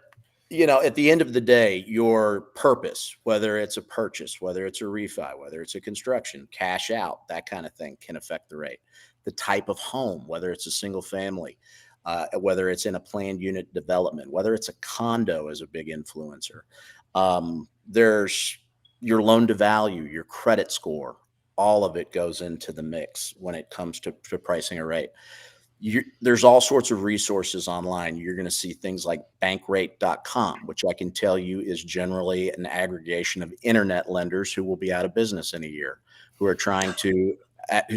at the end of the day, your purpose, whether it's a purchase, whether it's a refi, whether it's a construction, cash out, that kind of thing can affect the rate. The type of home, whether it's a single family, whether it's in a planned unit development, whether it's a condo, is a big influencer. There's your loan to value, your credit score, all of it goes into the mix when it comes to pricing a rate. There's all sorts of resources online. You're going to see things like bankrate.com, which I can tell you is generally an aggregation of internet lenders who will be out of business in a year, who are trying to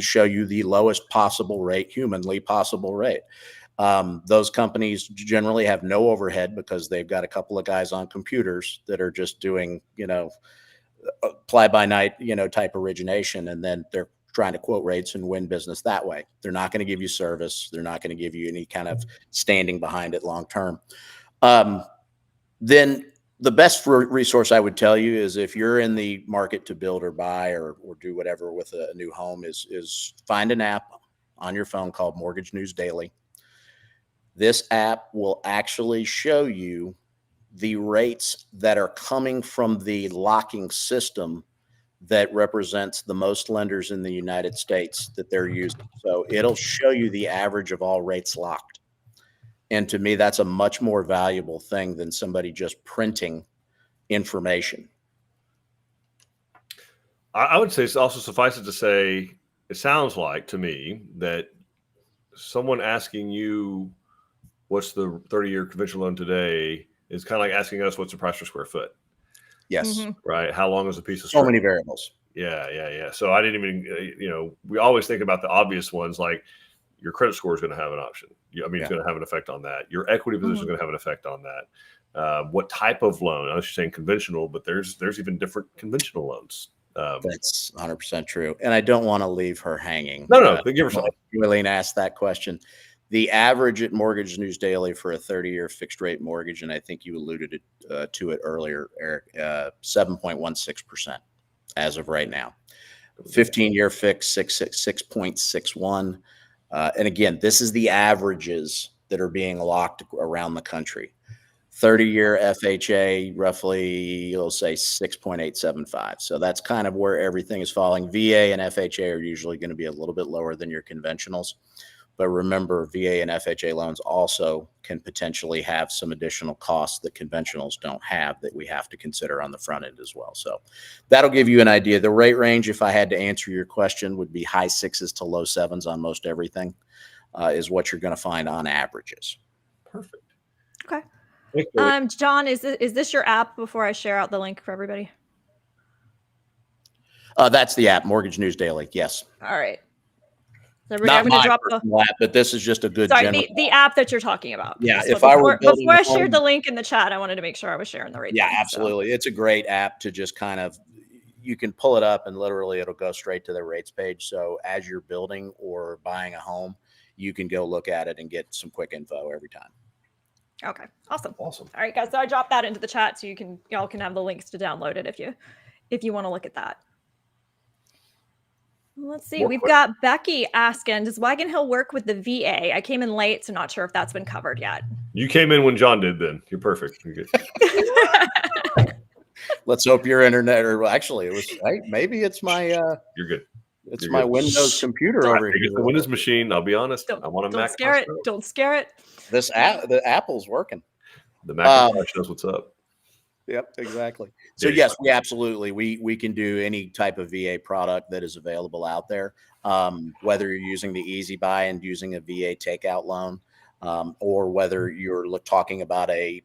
show you the lowest possible rate, humanly possible rate. Those companies generally have no overhead because they've got a couple of guys on computers that are just doing, fly by night, type origination. And then they're trying to quote rates and win business that way. They're not going to give you service. They're not going to give you any kind of standing behind it long term. Then the best resource I would tell you is, if you're in the market to build or buy or do whatever with a new home, is find an app on your phone called Mortgage News Daily. This app will actually show you the rates that are coming from the locking system that represents the most lenders in the United States that they're using. So it'll show you the average of all rates locked. And to me, that's a much more valuable thing than somebody just printing information. I would say it's also suffice it to say, it sounds like to me that someone asking you what's the 30-year conventional loan today is kind of like asking us what's the price per square foot. Yes. Mm-hmm. Right. How long is a piece of string? So many variables. Yeah. So I didn't even, we always think about the obvious ones, like your credit score is going to have an option. It's going to have an effect on that. Your equity position is going to have an effect on that. What type of loan? I was saying conventional, but there's even different conventional loans. That's 100% true. And I don't want to leave her hanging. No, give her something. Eileen asked that question. The average at Mortgage News Daily for a 30-year fixed rate mortgage, and I think you alluded to it earlier, Eric, 7.16% as of right now. 15-year fixed, 6.61. And again, this is the averages that are being locked around the country. 30-year FHA, roughly, you'll say 6.875. So that's kind of where everything is falling. VA and FHA are usually going to be a little bit lower than your conventionals. But remember, VA and FHA loans also can potentially have some additional costs that conventionals don't have that we have to consider on the front end as well. So that'll give you an idea. The rate range, if I had to answer your question, would be high 6s to low 7s on most everything, is what you're going to find on averages. Perfect. Okay. John, is this your app before I share out the link for everybody? That's the app, Mortgage News Daily. Yes. All right. So Not I'm my drop personal app, but this is just a good general. The app that you're talking about. Yeah, if I were before I shared the link in the chat, I wanted to make sure I was sharing the right thing. Yeah, absolutely. So. It's a great app to just kind of, you can pull it up and literally it'll go straight to the rates page. So as you're building or buying a home, you can go look at it and get some quick info every time. Okay, awesome. All right, guys. So I dropped that into the chat so y'all can have the links to download it if you want to look at that. Let's see. We've got Becky asking, does Wagon Hill work with the VA? I came in late, so not sure if that's been covered yet. You came in when John did then. You're perfect. You're good. Let's hope your internet, or actually it was, right? Maybe it's my, you're good. It's my Windows computer over here. It's the Windows machine. I'll be honest. I want to Mac. Don't scare it. The Apple's working. The Macintosh knows what's up. Yep, exactly. So yes, we absolutely we can do any type of VA product that is available out there. Whether you're using the EasyBuy and using a VA takeout loan, or whether you're talking about a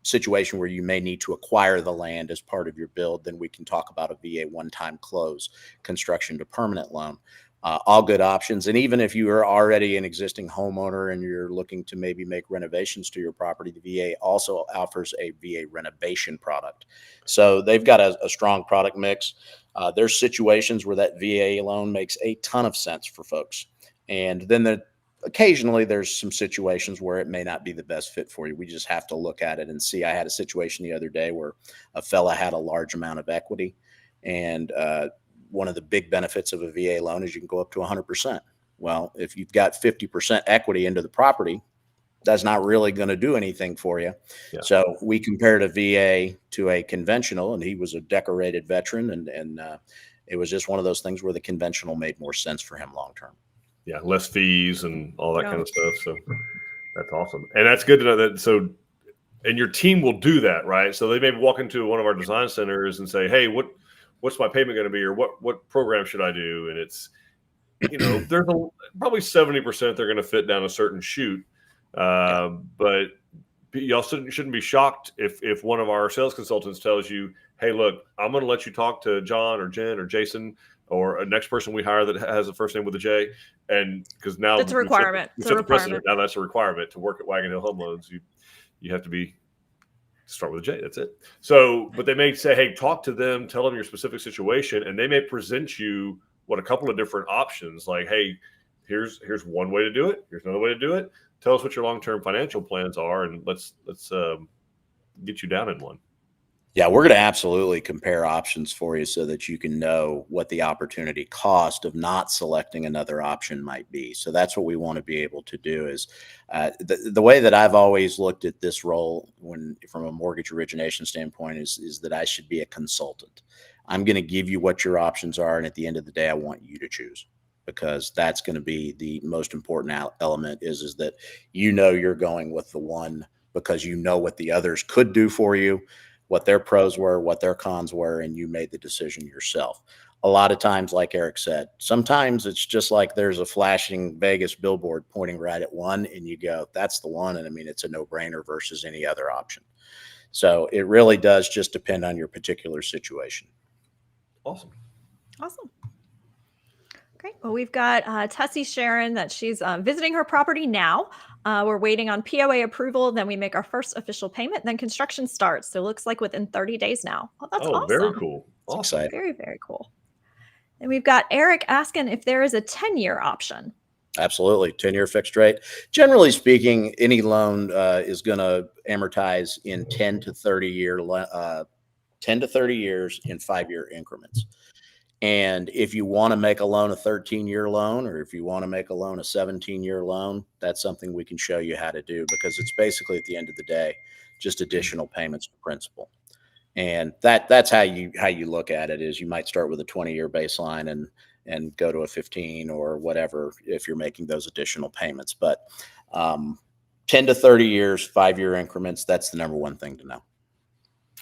situation where you may need to acquire the land as part of your build, then we can talk about a VA one-time close construction to permanent loan. All good options. And even if you are already an existing homeowner and you're looking to maybe make renovations to your property, the VA also offers a VA renovation product. So they've got a strong product mix. There's situations where that VA loan makes a ton of sense for folks. And then occasionally there's some situations where it may not be the best fit for you. We just have to look at it and see. I had a situation the other day where a fella had a large amount of equity, and one of the big benefits of a VA loan is you can go up to 100%. Well, if you've got 50% equity into the property, that's not really going to do anything for you. Yeah. So we compared a VA to a conventional, and he was a decorated veteran, and it was just one of those things where the conventional made more sense for him long term. Yeah, less fees and all that kind of stuff. So that's awesome. And that's good to know that. So, and your team will do that, right? So they may walk into one of our design centers and say, hey, what's my payment going to be, or what program should I do? And it's, there's probably 70% they're going to fit down a certain chute. But you also shouldn't be shocked if one of our sales consultants tells you, hey, look, I'm going to let you talk to John or Jen or Jason or a next person we hire that has a first name with a J. And because now it's a requirement. Now that's a requirement to work at Wagon Hill Home Loans. You have to start with a J. That's it. So, but they may say, hey, talk to them, tell them your specific situation, and they may present you a couple of different options. Like, hey, here's one way to do it. Here's another way to do it. Tell us what your long-term financial plans are, and let's get you down in one. Yeah, we're going to absolutely compare options for you so that you can know what the opportunity cost of not selecting another option might be. So that's what we want to be able to do is the way that I've always looked at this role from a mortgage origination standpoint is that I should be a consultant. I'm going to give you what your options are. And at the end of the day, I want you to choose, because that's going to be the most important element is that you're going with the one because you know what the others could do for you, what their pros were, what their cons were, and you made the decision yourself. A lot of times, like Eric said, sometimes it's just like there's a flashing Vegas billboard pointing right at one and you go, that's the one. And I mean, it's a no-brainer versus any other option. So it really does just depend on your particular situation. Awesome. Great. Well, we've got Tessie sharing that she's visiting her property now. We're waiting on POA approval. Then we make our first official payment. Then construction starts. So it looks like within 30 days now. Oh, that's awesome. Very cool. Awesome. Very, very cool. And we've got Eric asking if there is a 10-year option. Absolutely. 10-year fixed rate. Generally speaking, any loan is going to amortize in 10 to 30 years in 5-year increments. And if you want to make a loan a 13-year loan, or if you want to make a loan a 17-year loan, that's something we can show you how to do, because it's basically at the end of the day, just additional payments to principal. And that's how you look at it is you might start with a 20-year baseline and go to a 15 or whatever if you're making those additional payments. But 10 to 30 years, 5-year increments, that's the number one thing to know.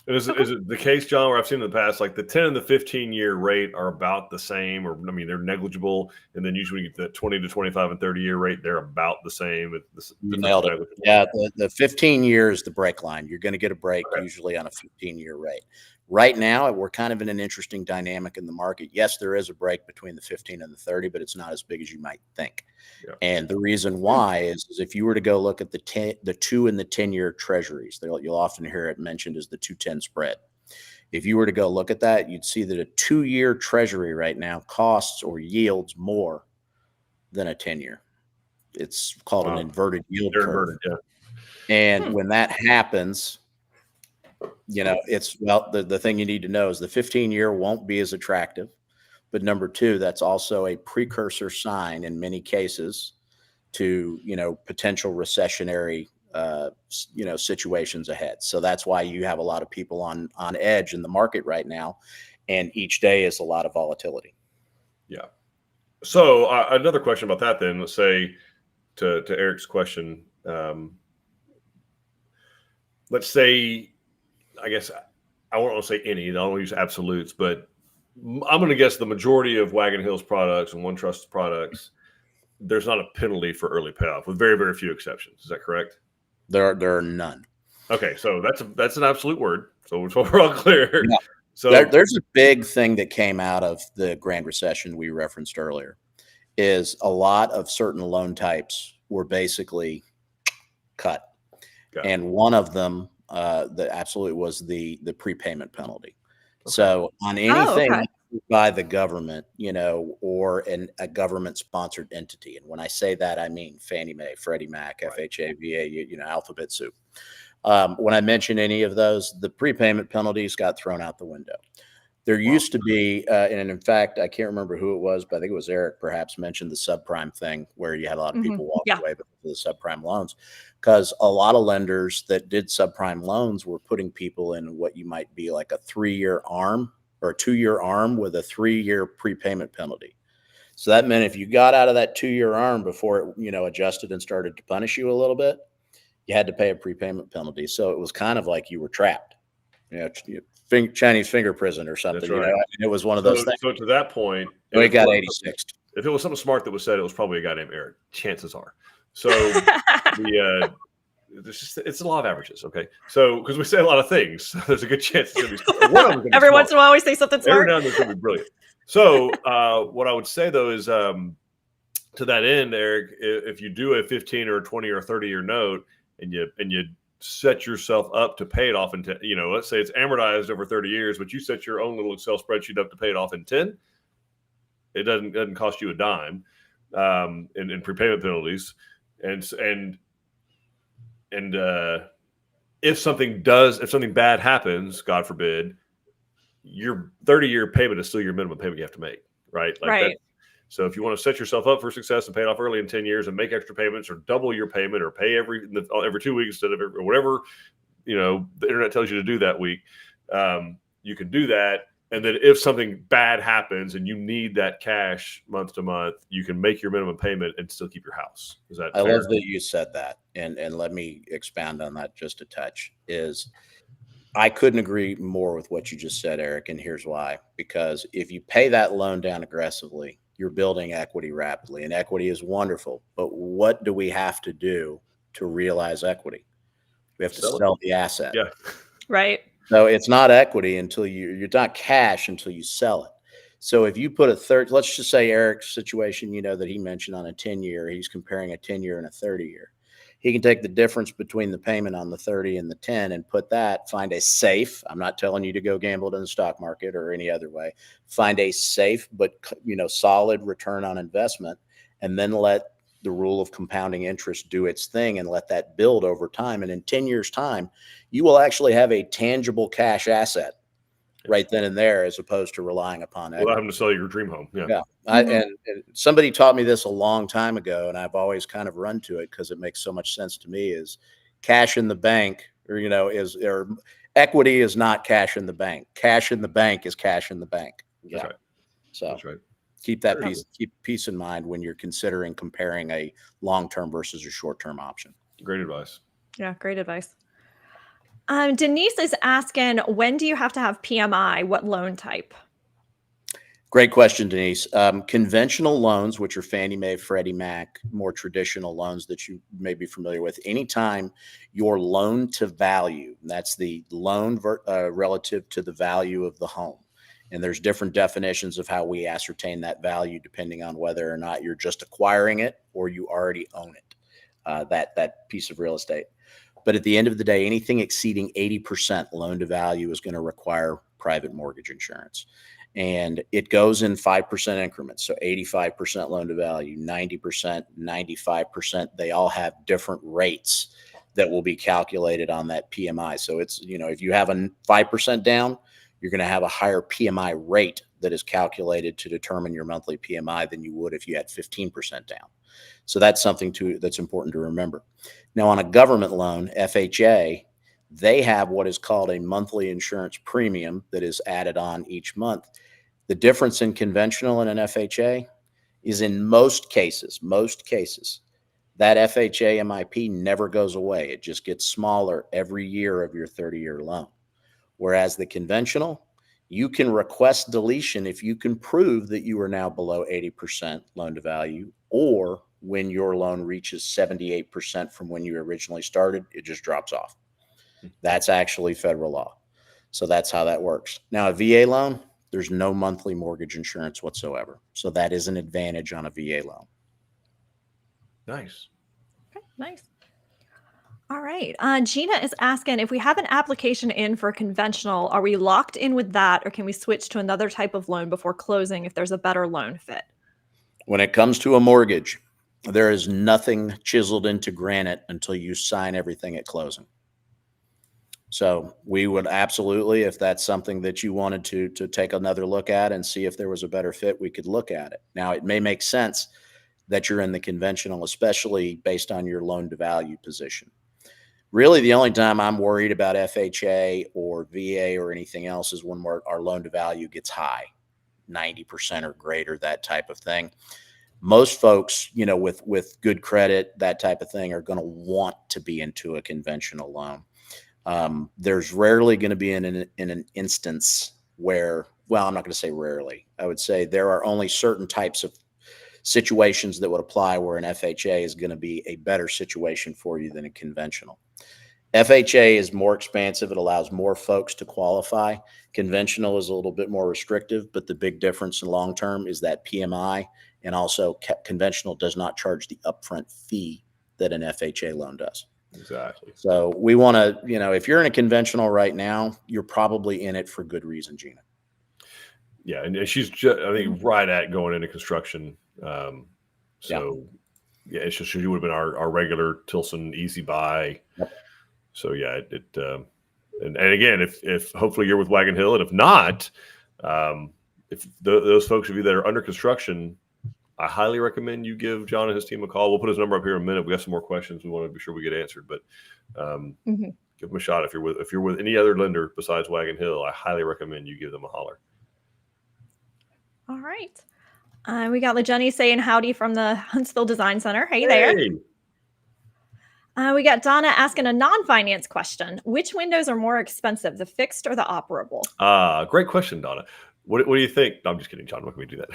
Is it the case, John, where I've seen in the past, like the 10 and the 15-year rate are about the same, or I mean, they're negligible, and then usually you get the 20 to 25 and 30-year rate, they're about the same. You nailed it. Yeah, the 15 years, the break line. You're going to get a break usually on a 15-year rate. Right now, we're kind of in an interesting dynamic in the market. Yes, there is a break between the 15 and the 30, but it's not as big as you might think. Yeah. And the reason why is if you were to go look at the 2 and the 10-year treasuries, you'll often hear it mentioned as the 2-10 spread. If you were to go look at that, you'd see that a 2-year treasury right now costs or yields more than a 10-year. It's called an inverted yield curve. Yeah. And when that happens, the thing you need to know is the 15-year won't be as attractive. But number two, that's also a precursor sign in many cases to, potential recessionary situations ahead. So that's why you have a lot of people on edge in the market right now, and each day is a lot of volatility. Yeah. So another question about that then, let's say to Eric's question, let's say, I guess I won't say any, I don't use absolutes, but I'm going to guess the majority of Wagon Hill's products and OneTrust's products, there's not a penalty for early payoff, with very, very few exceptions. Is that correct? There are none. Okay, so that's an absolute word. So we're all clear. Yeah. So there's a big thing that came out of the Grand Recession we referenced earlier, is a lot of certain loan types were basically cut. And one of them that absolutely was the prepayment penalty. Okay. So on anything by the government, or a government sponsored entity. And when I say that, I mean Fannie Mae, Freddie Mac, FHA, VA, alphabet soup. When I mention any of those, the prepayment penalties got thrown out the window. There used to be, and in fact, I can't remember who it was, but I think it was Eric perhaps mentioned the subprime thing, where you had a lot of people walking away because of the subprime loans, because a lot of lenders that did subprime loans were putting people in what you might be like a 3-year arm or a 2-year arm with a 3-year prepayment penalty. So that meant if you got out of that 2-year arm before it, adjusted and started to punish you a little bit, you had to pay a prepayment penalty. So it was kind of like you were trapped, Chinese finger prison or something. Right. It was one of those things. So to that point, it got 86. If it was something smart that was said, it was probably a guy named Eric. Chances are. So it's a law of averages. Okay, so because we say a lot of things, there's a good chance it's going to be. Every once in a while, we say something smart. Every now and then, it's going to be brilliant. So what I would say though is, to that end, Eric, if you do a 15 or a 20 or 30-year note, and you set yourself up to pay it off in 10, let's say it's amortized over 30 years, but you set your own little Excel spreadsheet up to pay it off in 10, it doesn't cost you a dime in prepayment penalties. And if something bad happens, God forbid, your 30-year payment is still your minimum payment you have to make, right? Right. So if you want to set yourself up for success and pay it off early in 10 years and make extra payments or double your payment or pay every 2 weeks instead of whatever, the internet tells you to do that week, you can do that. And then if something bad happens and you need that cash month to month, you can make your minimum payment and still keep your house. Is that fair? I love that you said that. And let me expound on that just a touch. I couldn't agree more with what you just said, Eric. And here's why. Because if you pay that loan down aggressively, you're building equity rapidly, and equity is wonderful. But what do we have to do to realize equity? We have to sell the asset. Yeah. Right. So it's not equity until you're not cash until you sell it. So if you put let's just say Eric's situation, that he mentioned on a 10-year, he's comparing a 10-year and a 30-year. He can take the difference between the payment on the 30 and the 10 and find a safe. I'm not telling you to go gamble in the stock market or any other way. Find a safe, but solid return on investment, and then let the rule of compounding interest do its thing and let that build over time. And in 10 years time, you will actually have a tangible cash asset right then and there, as opposed to relying upon equity. Without having to sell your dream home. Yeah. And somebody taught me this a long time ago, and I've always kind of run to it because it makes so much sense to me, is cash in the bank, or equity is not cash in the bank. Cash in the bank is cash in the bank. That's right. So that's right. Keep peace in mind when you're considering comparing a long-term versus a short-term option. Great advice. Yeah, great advice. Denise is asking, when do you have to have PMI? What loan type? Great question, Denise. Conventional loans, which are Fannie Mae, Freddie Mac, more traditional loans that you may be familiar with, anytime your loan to value, that's the loan relative to the value of the home. And there's different definitions of how we ascertain that value depending on whether or not you're just acquiring it or you already own it, that piece of real estate. But at the end of the day, anything exceeding 80% loan to value is going to require private mortgage insurance. And it goes in 5% increments. So 85% loan to value, 90%, 95%, they all have different rates that will be calculated on that PMI. So it's, if you have a 5% down, you're going to have a higher PMI rate that is calculated to determine your monthly PMI than you would if you had 15% down. So that's something that's important to remember. Now, on a government loan, FHA, they have what is called a monthly insurance premium that is added on each month. The difference in conventional and an FHA is in most cases, that FHA MIP never goes away. It just gets smaller every year of your 30-year loan. Whereas the conventional, you can request deletion if you can prove that you are now below 80% loan to value, or when your loan reaches 78% from when you originally started, it just drops off. That's actually federal law. So that's how that works. Now, a VA loan, there's no monthly mortgage insurance whatsoever. So that is an advantage on a VA loan. Nice. Okay, nice. All right. Gina is asking, if we have an application in for conventional, are we locked in with that, or can we switch to another type of loan before closing if there's a better loan fit? When it comes to a mortgage, there is nothing chiseled into granite until you sign everything at closing. So we would absolutely, if that's something that you wanted to take another look at and see if there was a better fit, we could look at it. Now, it may make sense that you're in the conventional, especially based on your loan to value position. Really, the only time I'm worried about FHA or VA or anything else is when our loan to value gets high, 90% or greater, that type of thing. Most folks, with good credit, that type of thing, are going to want to be into a conventional loan. There's rarely going to be in an instance where, well, I'm not going to say rarely. I would say there are only certain types of situations that would apply where an FHA is going to be a better situation for you than a conventional. FHA is more expansive. It allows more folks to qualify. Conventional is a little bit more restrictive, but the big difference in long term is that PMI, and also conventional does not charge the upfront fee that an FHA loan does. Exactly. So we want to, if you're in a conventional right now, you're probably in it for good reason, Gina. Yeah, and she's just, I think, right at going into construction. Yeah, it's just she would have been our regular Tilson EasyBuy. Yep. So yeah, and again, if hopefully you're with Wagon Hill, and if not, if those folks of you that are under construction, I highly recommend you give Jon and his team a call. We'll put his number up here in a minute. We have some more questions we want to be sure we get answered, but give them a shot. If you're with any other lender besides Wagon Hill, I highly recommend you give them a holler. All right. We got LaJenny saying howdy from the Huntsville Design Center. Hey there. We got Donna asking a non-finance question. Which windows are more expensive, the fixed or the operable? Great question, Donna. What do you think? No, I'm just kidding, Jon. What can we do that?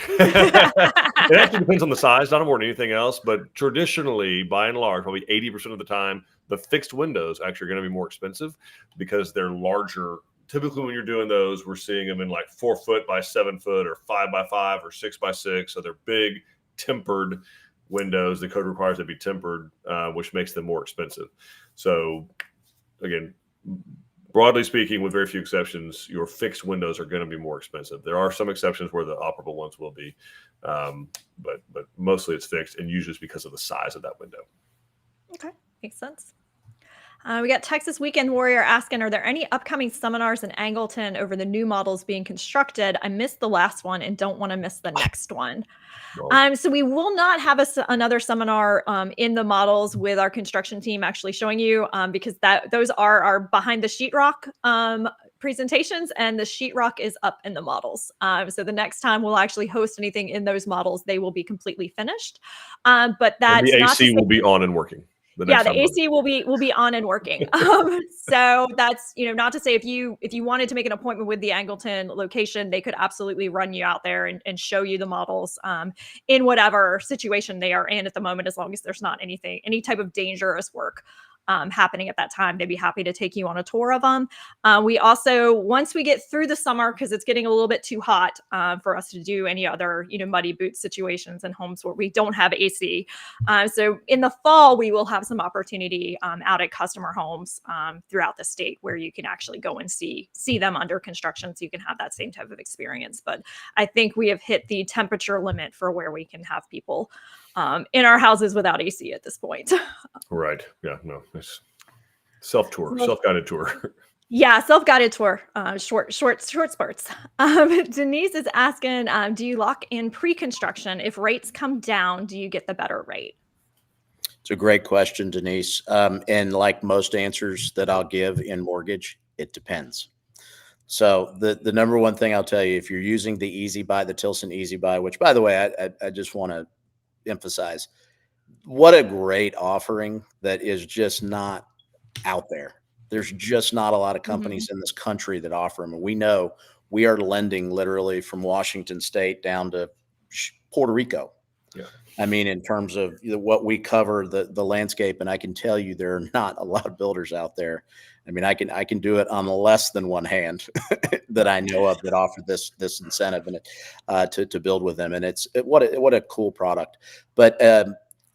It actually depends on the size, not more than anything else. But traditionally, by and large, probably 80% of the time, the fixed windows actually are going to be more expensive because they're larger. Typically, when you're doing those, we're seeing them in like 4 foot by 7 foot or 5 by 5 or 6 by 6. So they're big, tempered windows. The code requires they be tempered, which makes them more expensive. So again, broadly speaking, with very few exceptions, your fixed windows are going to be more expensive. There are some exceptions where the operable ones will be, but mostly it's fixed, and usually it's because of the size of that window. Okay, makes sense. We got Texas Weekend Warrior asking, are there any upcoming seminars in Angleton over the new models being constructed? I missed the last one and don't want to miss the next one. No. So we will not have another seminar in the models with our construction team actually showing you because those are our behind the sheetrock presentations, and the sheetrock is up in the models. So the next time we'll actually host anything in those models, they will be completely finished. But that's the AC will be on and working. The AC will be on and working. So that's, not to say if you wanted to make an appointment with the Angleton location, they could absolutely run you out there and show you the models in whatever situation they are in at the moment, as long as there's not any type of dangerous work happening at that time. They'd be happy to take you on a tour of them. We also, once we get through the summer, because it's getting a little bit too hot for us to do any other, muddy boot situations in homes where we don't have AC. So in the fall, we will have some opportunity out at customer homes throughout the state where you can actually go and see them under construction, so you can have that same type of experience. But I think we have hit the temperature limit for where we can have people in our houses without AC at this point. Right. Yeah. No. It's self-guided tour. Yeah, self-guided tour. Short spurts. Denise is asking, do you lock in pre-construction? If rates come down, do you get the better rate? It's a great question, Denise. And like most answers that I'll give in mortgage, it depends. So the number one thing I'll tell you, if you're using the EasyBuy, the Tilson EasyBuy, which by the way, I just want to emphasize, what a great offering that is just not out there. There's just not a lot of companies in this country that offer them. And we know we are lending literally from Washington State down to Puerto Rico. Yeah. I mean, in terms of what we cover, the landscape, and I can tell you there are not a lot of builders out there. I mean, I can do it on less than one hand that I know of that offer this incentive and to build with them. And what a cool product. But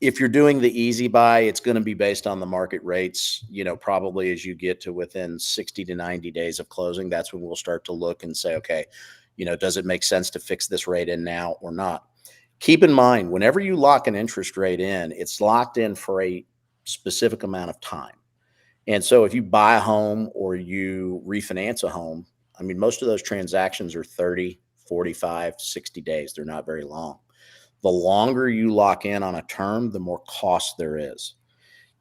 if you're doing the EasyBuy, it's going to be based on the market rates, probably as you get to within 60 to 90 days of closing. That's when we'll start to look and say, okay, does it make sense to fix this rate in now or not? Keep in mind, whenever you lock an interest rate in, it's locked in for a specific amount of time. And so if you buy a home or you refinance a home, I mean, most of those transactions are 30, 45, 60 days. They're not very long. The longer you lock in on a term, the more cost there is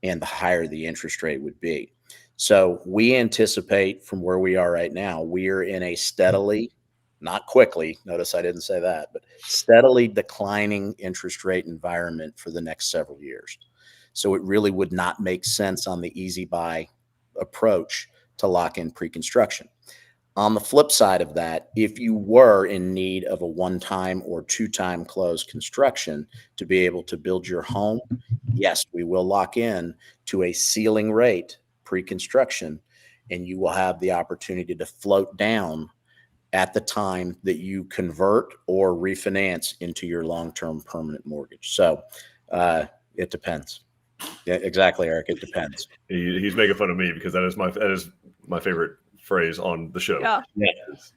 and the higher the interest rate would be. So we anticipate from where we are right now, we are in a steadily, not quickly, notice I didn't say that, but steadily declining interest rate environment for the next several years. So it really would not make sense on the EasyBuy approach to lock in pre-construction. On the flip side of that, if you were in need of a one-time or two-time close construction to be able to build your home, yes, we will lock in to a ceiling rate pre-construction, and you will have the opportunity to float down at the time that you convert or refinance into your long-term permanent mortgage. So it depends. Yeah, exactly, Eric. It depends. He's making fun of me because that is my favorite phrase on the show. Yeah.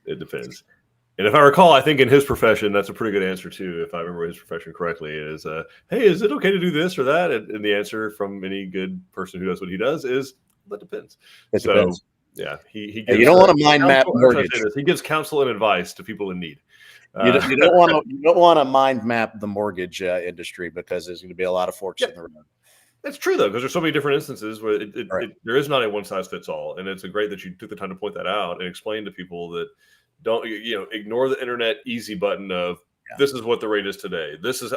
It depends. And if I recall, I think in his profession, that's a pretty good answer too. If I remember his profession correctly, is hey, is it okay to do this or that? And the answer from any good person who does what he does is that depends. It depends. Yeah, he gives, you don't want to mind map mortgage. He gives counsel and advice to people in need. You don't want to mind map the mortgage industry because there's going to be a lot of forks in the road. That's true, though, because there's so many different instances where there is not a one-size-fits-all. And it's great that you took the time to point that out and explain to people that don't, ignore the internet easy button of this is what the rate is today. This is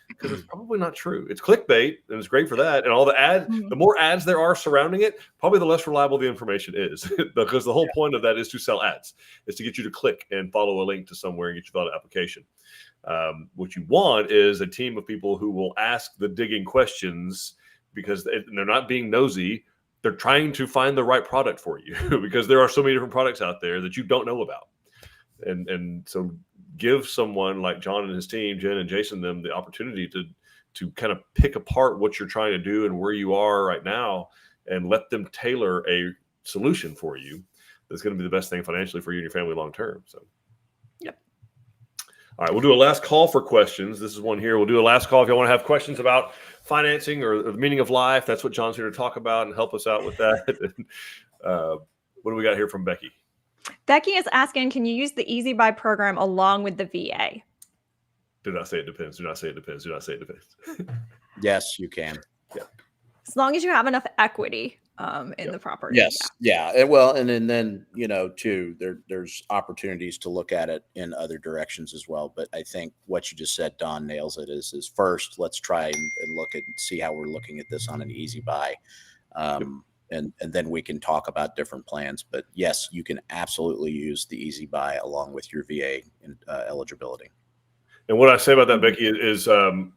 because it's probably not true. It's clickbait, and it's great for that. And all the ads, the more ads there are surrounding it, probably the less reliable the information is because the whole point of that is to sell ads. It's to get you to click and follow a link to somewhere and get you the application. What you want is a team of people who will ask the digging questions because they're not being nosy. They're trying to find the right product for you because there are so many different products out there that you don't know about. And so give someone like John and his team, Jen and Jason, them the opportunity to kind of pick apart what you're trying to do and where you are right now and let them tailor a solution for you that's going to be the best thing financially for you and your family long term. So, yep. All right, we'll do a last call for questions. This is one here. We'll do a last call if you want to have questions about financing or the meaning of life. That's what John's here to talk about and help us out with that. What do we got here from Becky? Becky is asking, can you use the EasyBuy program along with the VA? Do not say it depends. Do not say it depends. Do not say it depends. Yes, you can. Yeah. As long as you have enough equity. in the property. Yes. Yeah. Well, and then, too, there's opportunities to look at it in other directions as well. But I think what you just said, Don, nails it is first, let's try and look at, see how we're looking at this on an EasyBuy. And then we can talk about different plans. But yes, you can absolutely use the EasyBuy along with your VA eligibility. And what I say about that, Becky, is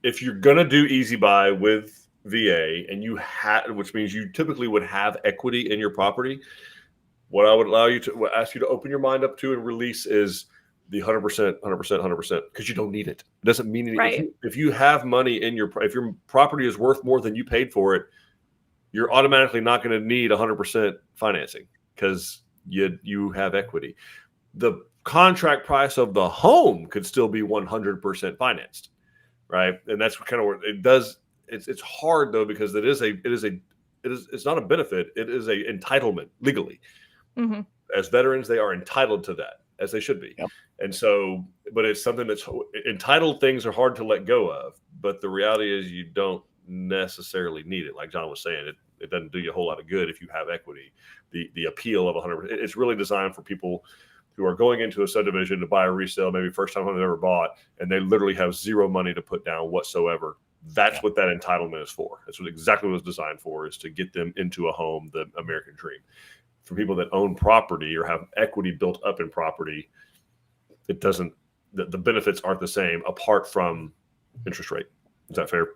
if you're going to do EasyBuy with VA and you have, which means you typically would have equity in your property, what I would ask you to open your mind up to and release is the 100%, 100%, because you don't need it. It doesn't mean anything. Right. If you have money in if your property is worth more than you paid for it, you're automatically not going to need 100% financing because you have equity. The contract price of the home could still be 100% financed, right? And that's kind of where it does. It's hard though, because it's not a benefit. It is a entitlement legally. Mm-hmm. As veterans, they are entitled to that, as they should be. Yep. And so, but it's something that's entitled. Things are hard to let go of, but the reality is you don't necessarily need it. Like John was saying, it doesn't do you a whole lot of good if you have equity. The appeal of 100%, it's really designed for people who are going into a subdivision to buy a resale, maybe first time home they've ever bought, and they literally have zero money to put down whatsoever. That's what that entitlement is for. That's exactly what it's designed for, is to get them into a home, the American dream. For people that own property or have equity built up in property, it doesn't, the benefits aren't the same apart from interest rate. Is that fair?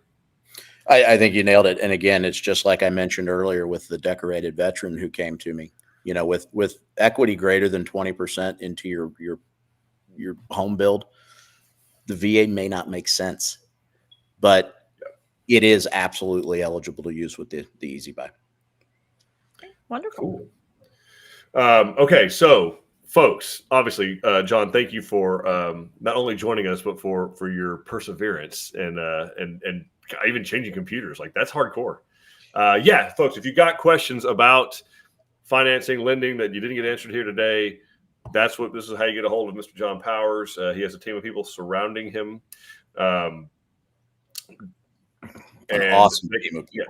I think you nailed it. And again, it's just like I mentioned earlier with the decorated veteran who came to me, with equity greater than 20% into your home build, the VA may not make sense, but it is absolutely eligible to use with the EasyBuy. Wonderful. Cool. Okay. So folks, obviously, Jon, thank you for not only joining us, but for your perseverance and even changing computers. Like, that's hardcore. Yeah, folks, if you got questions about financing, lending that you didn't get answered here today, this is how you get a hold of Mr. Jon Powers. He has a team of people surrounding him. And awesome.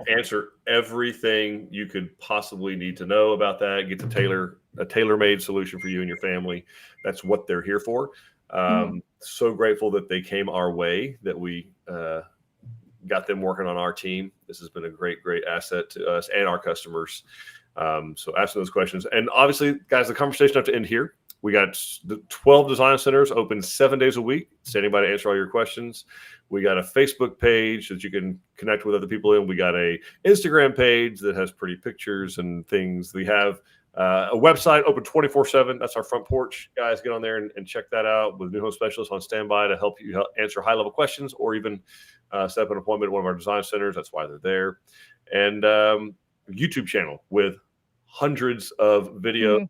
Answer everything you could possibly need to know about that. Get a tailor-made solution for you and your family. That's what they're here for. So grateful that they came our way, that we got them working on our team. This has been a great asset to us and our customers. So asking those questions. And obviously, guys, the conversation doesn't have to end here. We got the 12 design centers open 7 days a week, standing by to answer all your questions. We got a Facebook page that you can connect with other people in. We got a Instagram page that has pretty pictures and things. We have a website open 24/7. That's our front porch. Guys, get on there and check that out, with new home specialists on standby to help you answer high-level questions, or even set up an appointment at one of our design centers. That's why they're there. And YouTube channel with hundreds of videos,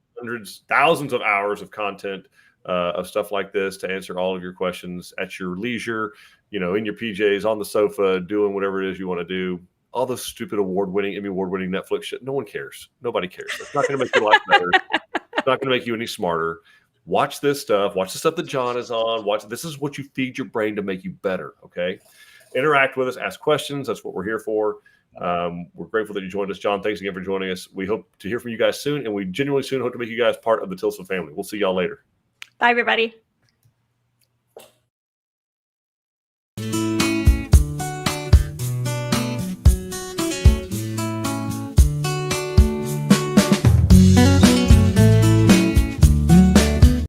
thousands of hours of content of stuff like this to answer all of your questions at your leisure, in your PJs, on the sofa, doing whatever it is you want to do. All the stupid Emmy award-winning Netflix shit. No one cares. Nobody cares. It's not going to make your life better. It's not going to make you any smarter. Watch this stuff. Watch the stuff that Jon is on. This is what you feed your brain to make you better. Okay. Interact with us. Ask questions. That's what we're here for. We're grateful that you joined us. Jon, thanks again for joining us. We hope to hear from you guys soon, and we genuinely soon hope to make you guys part of the Tilson family. We'll see y'all later. Bye, everybody.